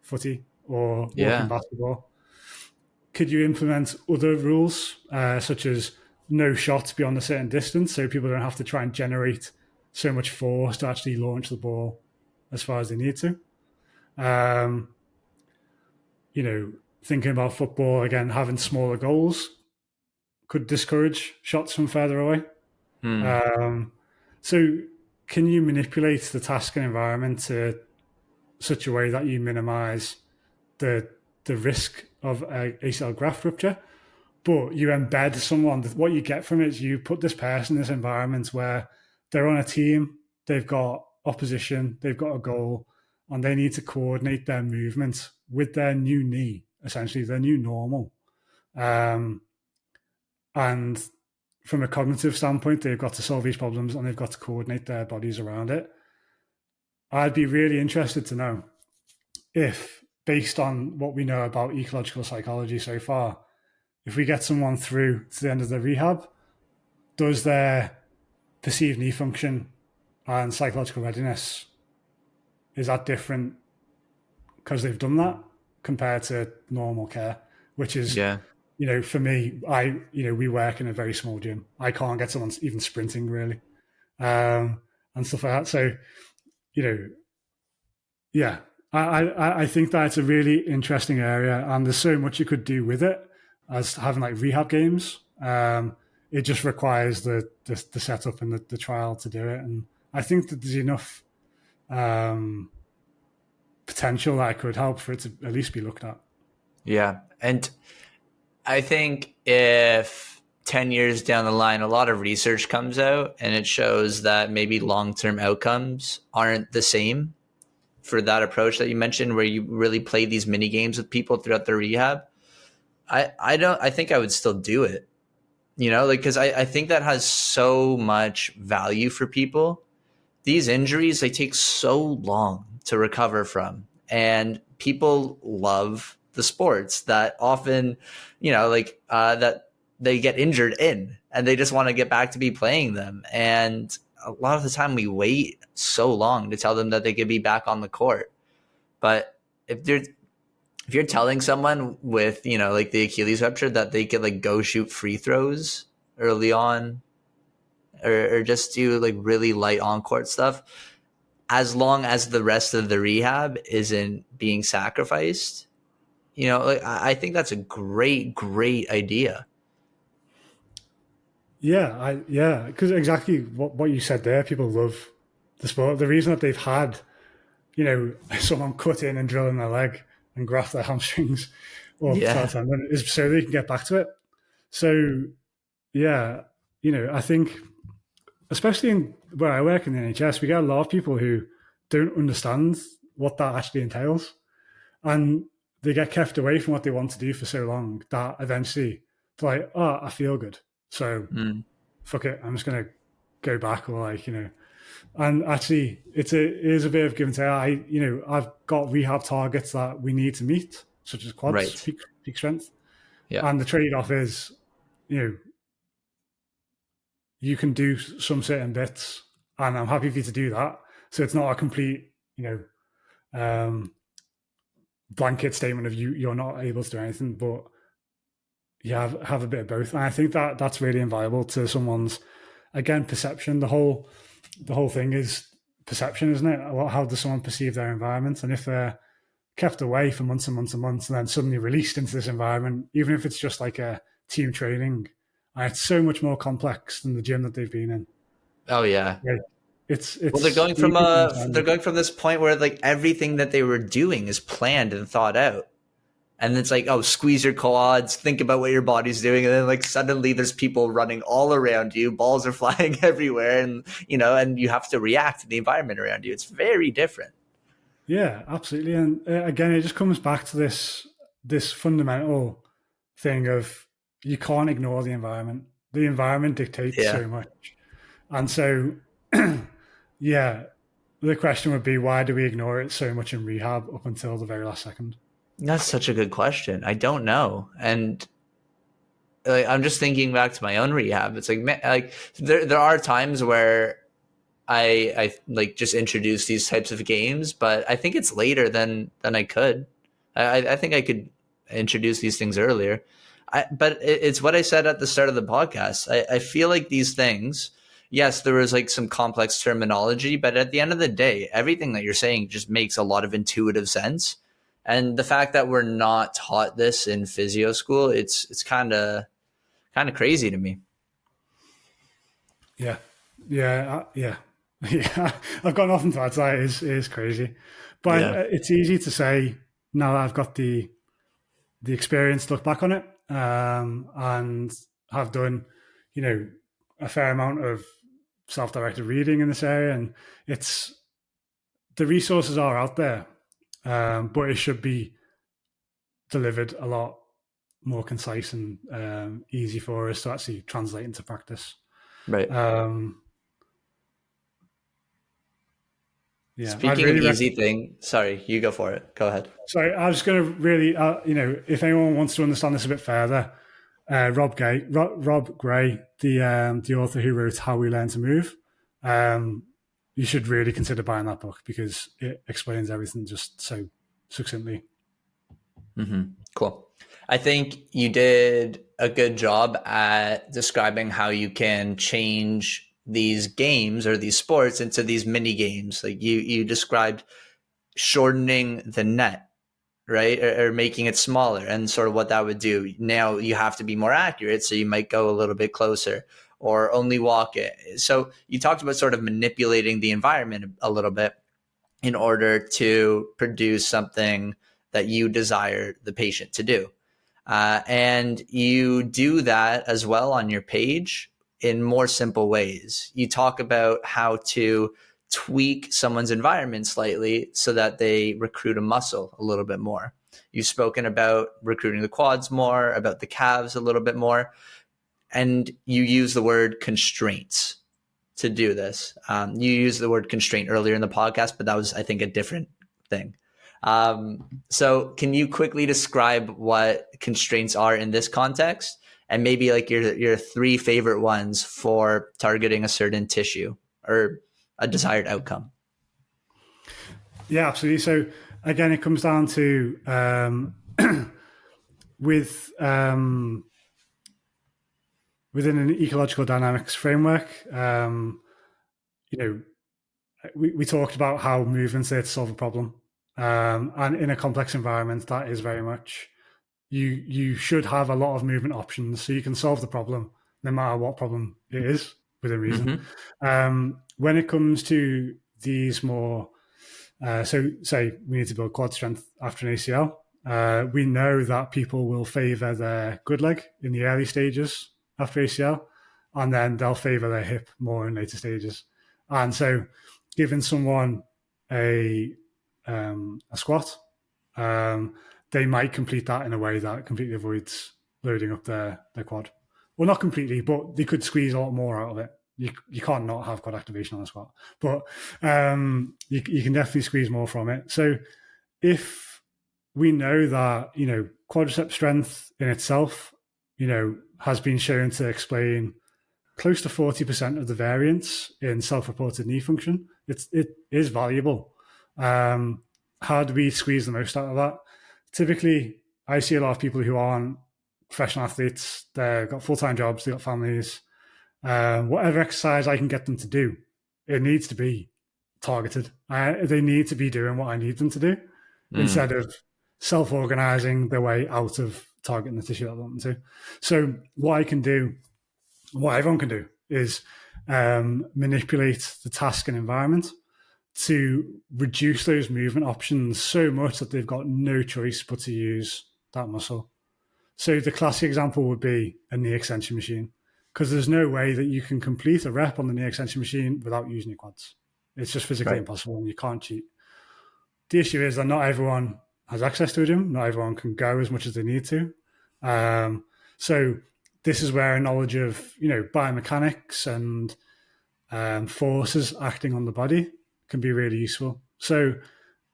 footy or walking basketball. Could you implement other rules, such as no shots beyond a certain distance, so people don't have to try and generate so much force to actually launch the ball as far as they need to? Thinking about football, again, having smaller goals could discourage shots from further away. So can you manipulate the task and environment to such a way that you minimize the risk of a ACL graft rupture, but you embed someone? What you get from it is you put this person in this environment where they're on a team, they've got opposition, they've got a goal, and they need to coordinate their movement with their new knee, essentially their new normal. And from a cognitive standpoint, they've got to solve these problems and they've got to coordinate their bodies around it. I'd be really interested to know if, based on what we know about ecological psychology so far, if we get someone through to the end of the rehab, does their perceived knee function and psychological readiness, is that different because they've done that? compared to normal care, which is, Yeah. for me, we work in a very small gym. I can't get someone even sprinting really, and stuff like that. So, you know, yeah, I think that it's a really interesting area, and there's so much you could do with it as having like rehab games. It just requires the setup and the trial to do it, and I think that there's enough um, potential that could help for it to at least be looked at. Yeah. And I think if 10 years down the line, a lot of research comes out and it shows that maybe long term outcomes aren't the same for that approach that you mentioned, where you really play these mini games with people throughout their rehab. I think I would still do it, like, because I think that has so much value for people. These injuries, they take so long to recover from, and people love the sports that often, that they get injured in, and they just want to get back to be playing them. And a lot of the time we wait so long to tell them that they could be back on the court. But if you're telling someone with, like the Achilles rupture, that they could like go shoot free throws early on, or just do like really light on court stuff, as long as the rest of the rehab isn't being sacrificed, like I think that's a great idea. Yeah, because exactly what you said there. People love the sport. The reason that they've had, someone cut in and drill in their leg and graft their hamstrings or patella Yeah. tendon is so they can get back to it. So yeah, I think especially in where I work in the NHS, we get a lot of people who don't understand what that actually entails, and they get kept away from what they want to do for so long that eventually they're like, oh, I feel good, so Mm. fuck it, I'm just gonna go back, or and actually it is a bit of give and take. I've got rehab targets that we need to meet, such as quads, Right. peak strength, Yeah. and the trade-off is, you know, you can do some certain bits, and I'm happy for you to do that. So it's not a complete, um, blanket statement of you're not able to do anything, but you have a bit of both. And I think that that's really invaluable to someone's, again, perception. The whole thing is perception, isn't it? How does someone perceive their environment? And if they're kept away for months and months and months, and then suddenly released into this environment, even if it's just like a team training, it's so much more complex than the gym that they've been in. Oh yeah. Yeah, it's Well, it's easy to they're understand. going from this point where like everything that they were doing is planned and thought out. And it's like, oh, squeeze your quads, think about what your body's doing. And then like suddenly there's people running all around you, balls are flying everywhere, and and you have to react to the environment around you. It's very different. Yeah, absolutely. And again, it just comes back to this fundamental thing of you can't ignore the environment. The environment dictates Yeah. so much, and so yeah, the question would be, why do we ignore it so much in rehab up until the very last second? That's such a good question. I don't know. And like, I'm just thinking back to my own rehab. It's like, man, like there are times where I like just introduce these types of games, but I think it's later than I could. I think I could introduce these things earlier. But it's what I said at the start of the podcast. I feel like these things, yes, there was like some complex terminology, but at the end of the day, everything that you're saying just makes a lot of intuitive sense. And the fact that we're not taught this in physio school, it's kind of crazy to me. Yeah, yeah. Yeah. I've got nothing to add to that. It is crazy, but Yeah. it's easy to say now that I've got the experience to look back on it, and have done, a fair amount of self-directed reading in this area, and it's the resources are out there, but it should be delivered a lot more concise and easy for us to actually translate into practice. Right. Um, yeah, I'd Speaking of really easy thing, sorry, you go for it. Go ahead. So I was going to really, if anyone wants to understand this a bit further, Rob Gray, the author who wrote How We Learn to Move, you should really consider buying that book because it explains everything just so succinctly. Cool. I think you did a good job at describing how you can change these games or these sports into these mini games. Like you described shortening the net, right? Or making it smaller, and sort of what that would do. Now you have to be more accurate. So you might go a little bit closer or only walk it. So you talked about sort of manipulating the environment a little bit in order to produce something that you desire the patient to do. And you do that as well on your page in more simple ways. You talk about how to tweak someone's environment slightly so that they recruit a muscle a little bit more. You've spoken about recruiting the quads more, about the calves a little bit more, and you use the word constraints to do this. You used the word constraint earlier in the podcast, but that was, I think, a different thing. So can you quickly describe what constraints are in this context, and maybe like your three favorite ones for targeting a certain tissue or a desired outcome? Yeah, absolutely. So again, it comes down to with within an ecological dynamics framework. You know, we talked about how movement's there to solve a problem, and in a complex environment, that is very much you should have a lot of movement options so you can solve the problem no matter what problem it is within reason. When it comes to these more, so say we need to build quad strength after an ACL, we know that people will favor their good leg in the early stages after ACL, and then they'll favor their hip more in later stages. And so giving someone a squat, they might complete that in a way that completely avoids loading up their quad. Well, not completely, but they could squeeze a lot more out of it. You can't not have quad activation on a squat, but you can definitely squeeze more from it. So if we know that, quadricep strength in itself, has been shown to explain close to 40% of the variance in self-reported knee function, it is valuable. How do we squeeze the most out of that? Typically, I see a lot of people who aren't professional athletes. They've got full-time jobs, they've got families. Whatever exercise I can get them to do, it needs to be targeted. They need to be doing what I need them to do instead of self-organizing their way out of targeting the tissue I want them to. So what everyone can do is manipulate the task and environment to reduce those movement options so much that they've got no choice but to use that muscle. So the classic example would be a knee extension machine, because there's no way that you can complete a rep on the knee extension machine without using your quads. It's just physically impossible, and you can't cheat. The issue is that not everyone has access to a gym. Not everyone can go as much as they need to. So this is where a knowledge of biomechanics and forces acting on the body can be really useful. So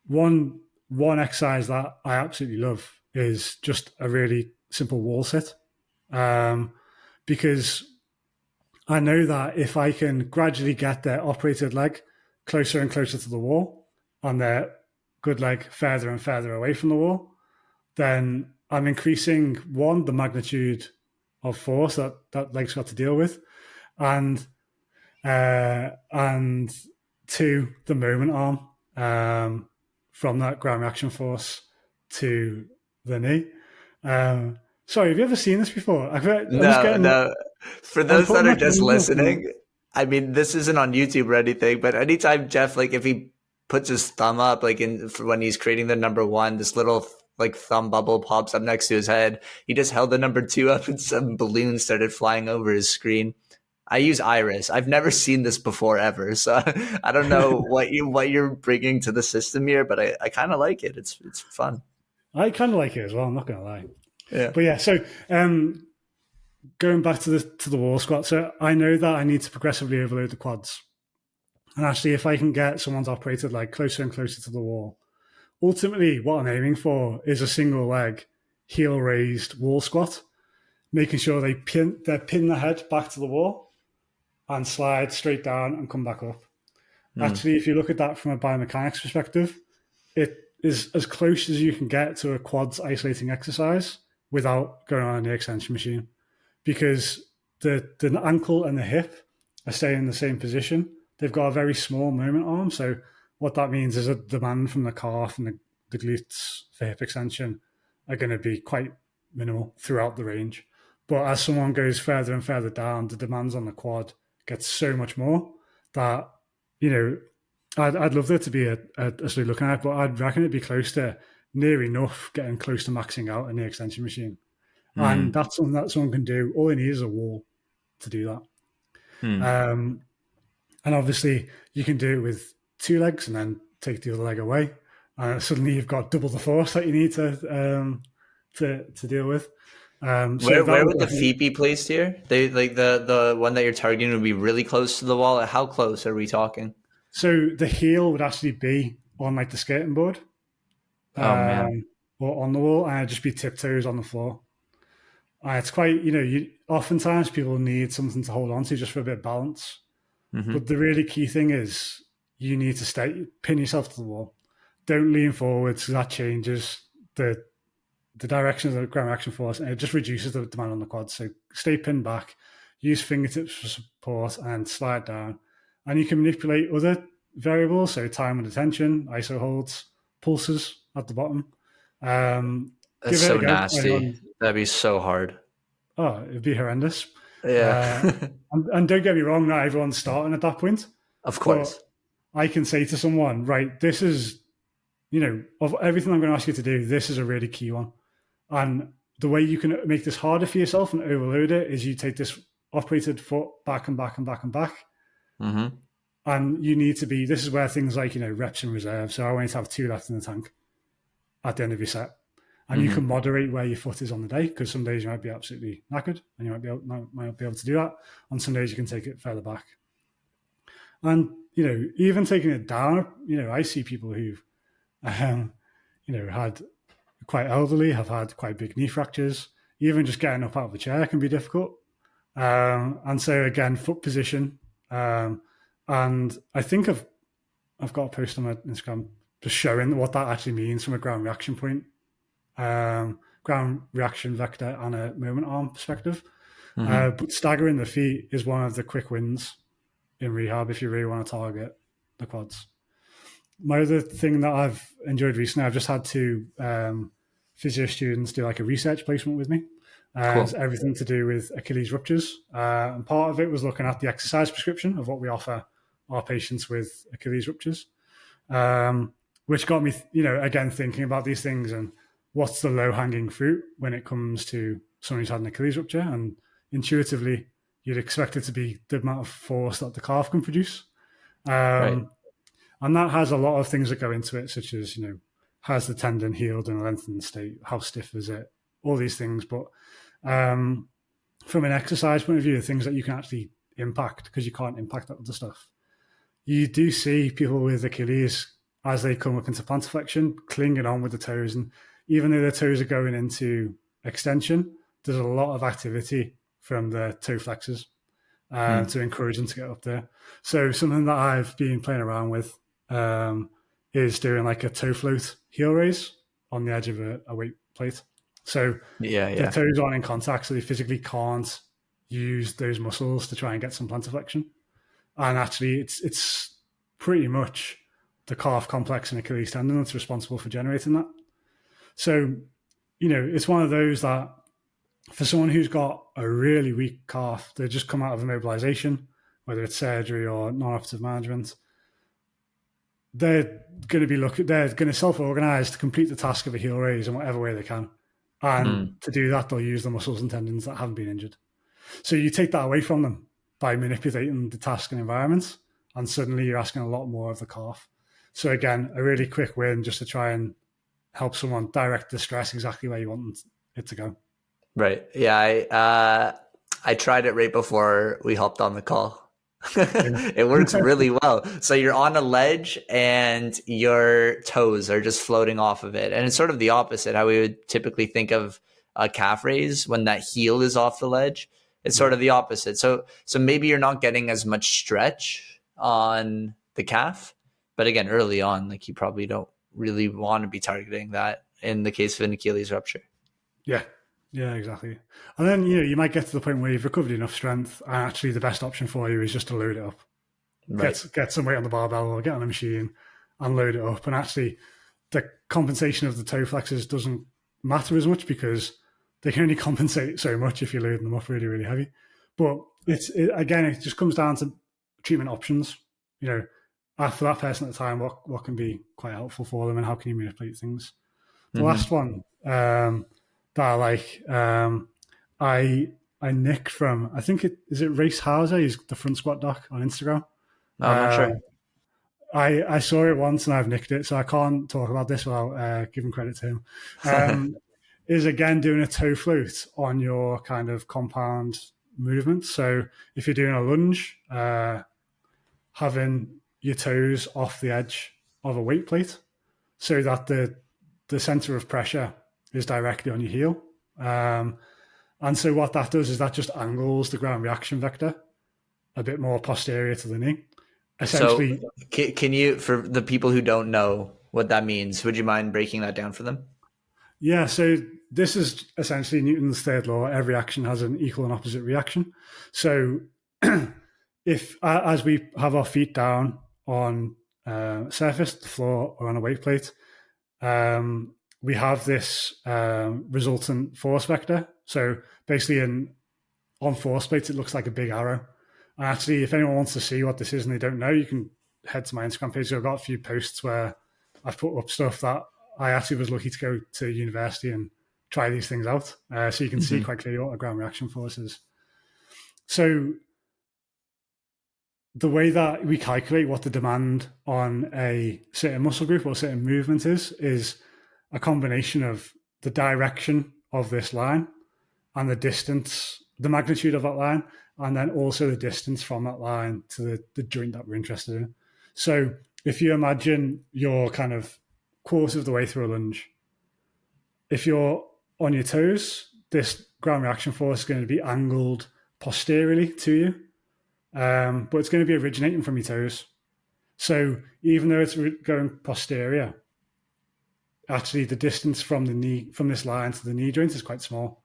one exercise that I absolutely love is just a really simple wall sit, because I know that if I can gradually get their operated leg closer and closer to the wall and their good leg further and further away from the wall, then I'm increasing, one, the magnitude of force that leg's got to deal with, and two, the moment arm from that ground reaction force to the knee. Sorry, have you ever seen this before? No. For those that are just listening, I mean, this isn't on YouTube or anything, but anytime Jeff, like if he puts his thumb up, like when he's creating the number one, this little like thumb bubble pops up next to his head. He just held the number two up and some balloons started flying over his screen. I use Iris. I've never seen this before ever, so I don't know what you're bringing to the system here, but I kind of like it. It's fun. I kind of like it as well. I'm not gonna lie. Yeah. But yeah, so going back to the wall squat, so I know that I need to progressively overload the quads, and actually, if I can get someone's operated leg closer and closer to the wall, ultimately, what I'm aiming for is a single leg heel raised wall squat, making sure they pin the head back to the wall and slide straight down and come back up. Actually, if you look at that from a biomechanics perspective, it is as close as you can get to a quads isolating exercise without going on a knee extension machine, because the ankle and the hip are staying in the same position. They've got a very small moment arm, so what that means is a demand from the calf and the glutes for hip extension are going to be quite minimal throughout the range. But as someone goes further and further down, the demands on the quad get so much more that, you know, I'd love there to be a study looking at it, but I'd reckon it'd be close to near enough getting close to maxing out a knee extension machine. And Mm. that's something that someone can do. All they need is a wall to do that. Mm. And obviously, you can do it with two legs and then take the other leg away. Suddenly, you've got double the force that you need to deal with. So Where that would the would, feet be placed here? They like the one that you're targeting would be really close to the wall. How close are we talking? so the heel would actually be on like the skating board, Oh man. or on the wall, and it'd just be tiptoes on the floor. It's quite, oftentimes people need something to hold on to just for a bit of balance. Hmm. But the really key thing is you need to pin yourself to the wall. Don't lean forward, so that changes the direction of the ground reaction force, and it just reduces the demand on the quads. So stay pinned back, use fingertips for support, and slide down. And you can manipulate other variables, so time under tension, ISO holds, pulses at the bottom. That's Give it a so go. nasty. That'd be so hard. Oh, it'd be horrendous. Yeah. Uh, and don't get me wrong, not everyone's starting at that point. Of But course. I can say to someone, right, this is, of everything I'm going to ask you to do, this is a really key one. And the way you can make this harder for yourself and overload it is you take this operated foot back and back and back and back. Hmm. And you need to be, this is where things like, reps in reserve. So I want you to have two left in the tank at the end of your set. And you Hmm. can moderate where your foot is on the day, because some days you might be absolutely knackered and you might not be able to do that. On some days you can take it further back. And, even taking it down, I see people who've, had quite elderly, have had quite big knee fractures. Even just getting up out of a chair can be difficult. And so again, foot position. And I think I've got a post on my Instagram just showing what that actually means from a ground reaction point, ground reaction vector and a moment arm perspective. Hmm. But staggering the feet is one of the quick wins in rehab if you really want to target the quads. My other thing that I've enjoyed recently, I've just had two physio students do like a research placement with me. It's Cool. everything to do with Achilles ruptures. And part of it was looking at the exercise prescription of what we offer our patients with Achilles ruptures, which got me, again, thinking about these things and what's the low hanging fruit when it comes to someone who's had an Achilles rupture. And intuitively, you'd expect it to be the amount of force that the calf can produce. Right. And that has a lot of things that go into it, such as, has the tendon healed in a lengthened state? How stiff is it? All these things. But from an exercise point of view, the things that you can actually impact, because you can't impact that other stuff. You do see people with Achilles, as they come up into plantar flexion, clinging on with the toes. And even though the toes are going into extension, there's a lot of activity from the toe flexors Mm. to encourage them to get up there. So something that I've been playing around with is doing like a toe float heel raise on the edge of a weight plate. So Yeah. the Yeah. toes aren't in contact, so they physically can't use those muscles to try and get some plantar flexion. And actually, it's pretty much the calf complex and Achilles tendon that's responsible for generating that. So, it's one of those that for someone who's got a really weak calf, they just come out of immobilization, whether it's surgery or non-operative management, they're they're going to self-organize to complete the task of a heel raise in whatever way they can. And Mm. to do that, they'll use the muscles and tendons that haven't been injured. So you take that away from them by manipulating the task and environment, and suddenly you're asking a lot more of the calf. So again, a really quick win just to try and help someone direct the stress exactly where you want it to go. Right. Yeah. I tried it right before we hopped on the call. It works Yeah. really well. So you're on a ledge and your toes are just floating off of it. And it's sort of the opposite how we would typically think of a calf raise when that heel is off the ledge. It's sort of the opposite. So maybe you're not getting as much stretch on the calf, but again, early on, like you probably don't really want to be targeting that in the case of an Achilles rupture. Yeah. Yeah, exactly. And then, you might get to the point where you've recovered enough strength, and actually the best option for you is just to load it up. Right. Get some weight on the barbell or get on a machine and load it up. And actually, the compensation of the toe flexors doesn't matter as much because they can only compensate so much if you're loading them up really, really heavy. But again, it just comes down to treatment options. For that person at the time, what can be quite helpful for them and how can you manipulate things. The last one that I like, I nicked from, I think is it Race Hauser? He's the front squat doc on Instagram. I'm not sure. I saw it once and I've nicked it, so I can't talk about this without giving credit to him. Is again doing a toe float on your kind of compound movement. So if you're doing a lunge, having your toes off the edge of a weight plate so that the center of pressure is directly on your heel. And so what that does is that just angles the ground reaction vector a bit more posterior to the knee. Essentially, so can you, for the people who don't know what that means, would you mind breaking that down for them? Yeah, so this is essentially Newton's third law. Every action has an equal and opposite reaction. So if, as we have our feet down on surface, the floor, or on a weight plate, we have this resultant force vector. So basically on force plates, it looks like a big arrow. And actually, if anyone wants to see what this is and they don't know, you can head to my Instagram page. So I've got a few posts where I've put up stuff that I actually was lucky to go to university and try these things out. So you can see quite clearly what a ground reaction force is. So the way that we calculate what the demand on a certain muscle group or certain movement is a combination of the direction of this line and the distance, the magnitude of that line, and then also the distance from that line to the joint that we're interested in. So if you imagine you're kind of quarter of the way through a lunge, if you're on your toes, this ground reaction force is going to be angled posteriorly to you, but it's going to be originating from your toes. So even though it's going posterior, actually the distance from the knee, from this line to the knee joint is quite small.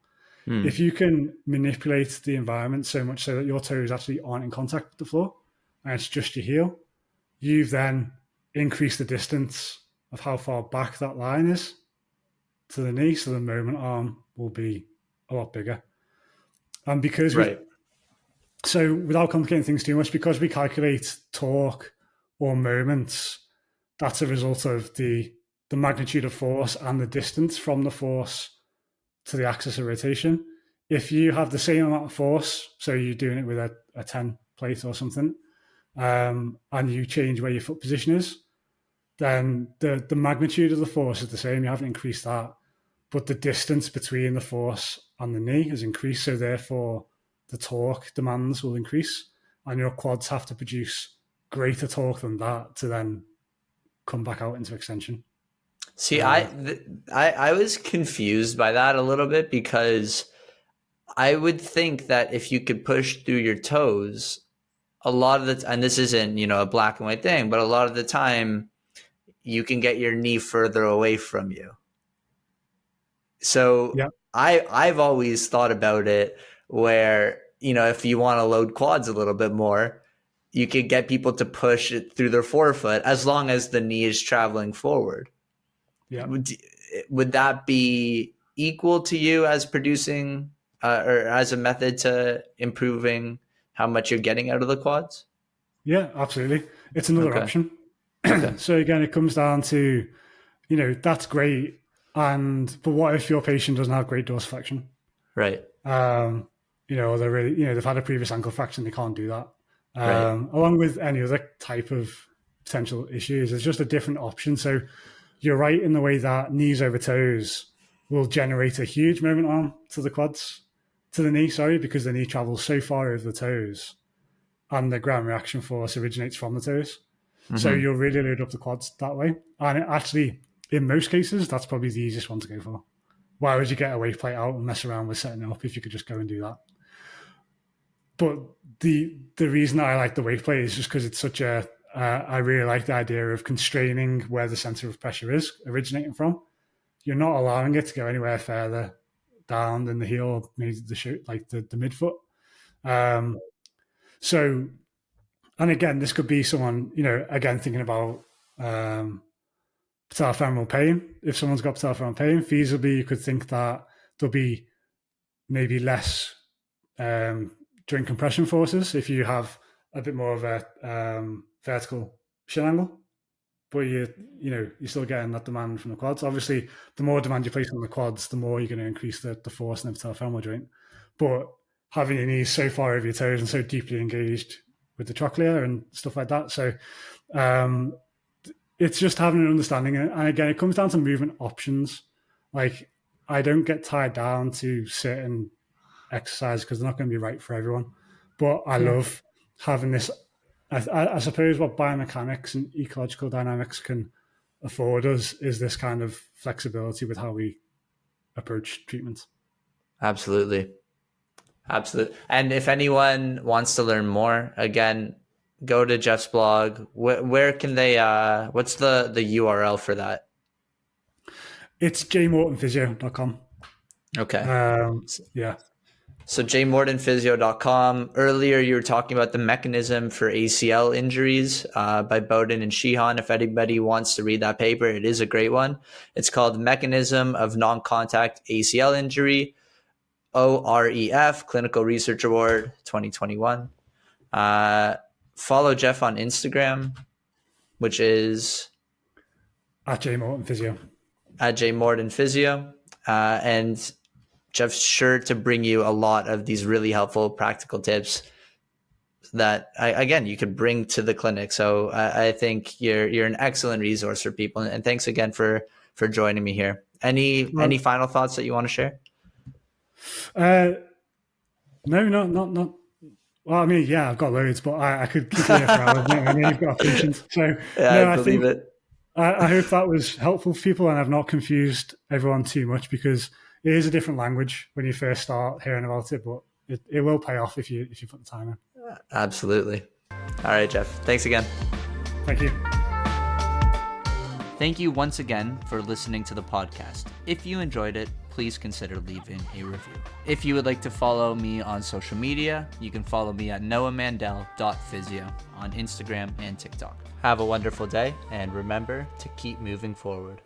If you can manipulate the environment so much so that your toes actually aren't in contact with the floor and it's just your heel, you've then increased the distance of how far back that line is to the knee, so the moment arm will be a lot bigger. And because so without complicating things too much, because we calculate torque or moments, that's a result of the magnitude of force and the distance from the force to the axis of rotation. If you have the same amount of force, so you're doing it with a 10 plate or something, and you change where your foot position is, then the magnitude of the force is the same. You haven't increased that, but the distance between the force and the knee has increased. So therefore, the torque demands will increase, and your quads have to produce greater torque than that to then come back out into extension. See, I was confused by that a little bit because I would think that if you could push through your toes, a lot of the and this isn't, a black and white thing, but a lot of the time you can get your knee further away from you. So yeah. I've always thought about it where, if you want to load quads a little bit more, you could get people to push it through their forefoot as long as the knee is traveling forward. Yeah. Would that be equal to you as producing or as a method to improving how much you're getting out of the quads? Yeah, absolutely. It's another option. Okay. So again, it comes down to, that's great. But what if your patient doesn't have great dorsiflexion? Right. They're really, they've had a previous ankle fracture and they can't do that. Right. Along with any other type of potential issues, it's just a different option. So you're right in the way that knees over toes will generate a huge moment arm to the knee, because the knee travels so far over the toes and the ground reaction force originates from the toes. Mm-hmm. So you'll really load up the quads that way. And actually, in most cases, that's probably the easiest one to go for. Why would you get a weight plate out and mess around with setting it up if you could just go and do that? But the reason I like the weight plate is just because it's such a I really like the idea of constraining where the center of pressure is originating from. You're not allowing it to go anywhere further down than the heel, maybe the midfoot. So, and again, this could be someone, again, thinking about patellofemoral pain. If someone's got patellofemoral pain, feasibly, you could think that there'll be maybe less joint compression forces if you have a bit more of a vertical shin angle, but you're still getting that demand from the quads. Obviously, the more demand you place on the quads, the more you're going to increase the force in the patellofemoral joint. But having your knees so far over your toes and so deeply engaged with the trochlea and stuff like that. So it's just having an understanding. And again, it comes down to movement options. Like, I don't get tied down to certain exercise because they're not going to be right for everyone. But I love having this. I suppose what biomechanics and ecological dynamics can afford us is this kind of flexibility with how we approach treatments. Absolutely. And if anyone wants to learn more, again, go to Jeff's blog. Where can they, what's the URL for that? It's jmortonphysio.com. Okay. Yeah. So jmortonphysio.com. Earlier, you were talking about the mechanism for ACL injuries by Bowden and Sheehan. If anybody wants to read that paper, it is a great one. It's called Mechanism of Non-Contact ACL Injury, OREF, Clinical Research Award 2021. Follow Jeff on Instagram, which is at jmortonphysio. At jmortonphysio. And Jeff's sure to bring you a lot of these really helpful practical tips that, again, you could bring to the clinic. So I think you're an excellent resource for people. And thanks again for joining me here. Any final thoughts that you want to share? No, not. Well, I mean, yeah, I've got loads, but I could keep you here for hours. I know you've got patience. So yeah, I believe it. I hope that was helpful for people, and I've not confused everyone too much, because it is a different language when you first start hearing about it, but it will pay off if you put the time in. Absolutely. All right, Jeff. Thanks again. Thank you. Thank you once again for listening to the podcast. If you enjoyed it, please consider leaving a review. If you would like to follow me on social media, you can follow me at noahmandel.physio on Instagram and TikTok. Have a wonderful day, and remember to keep moving forward.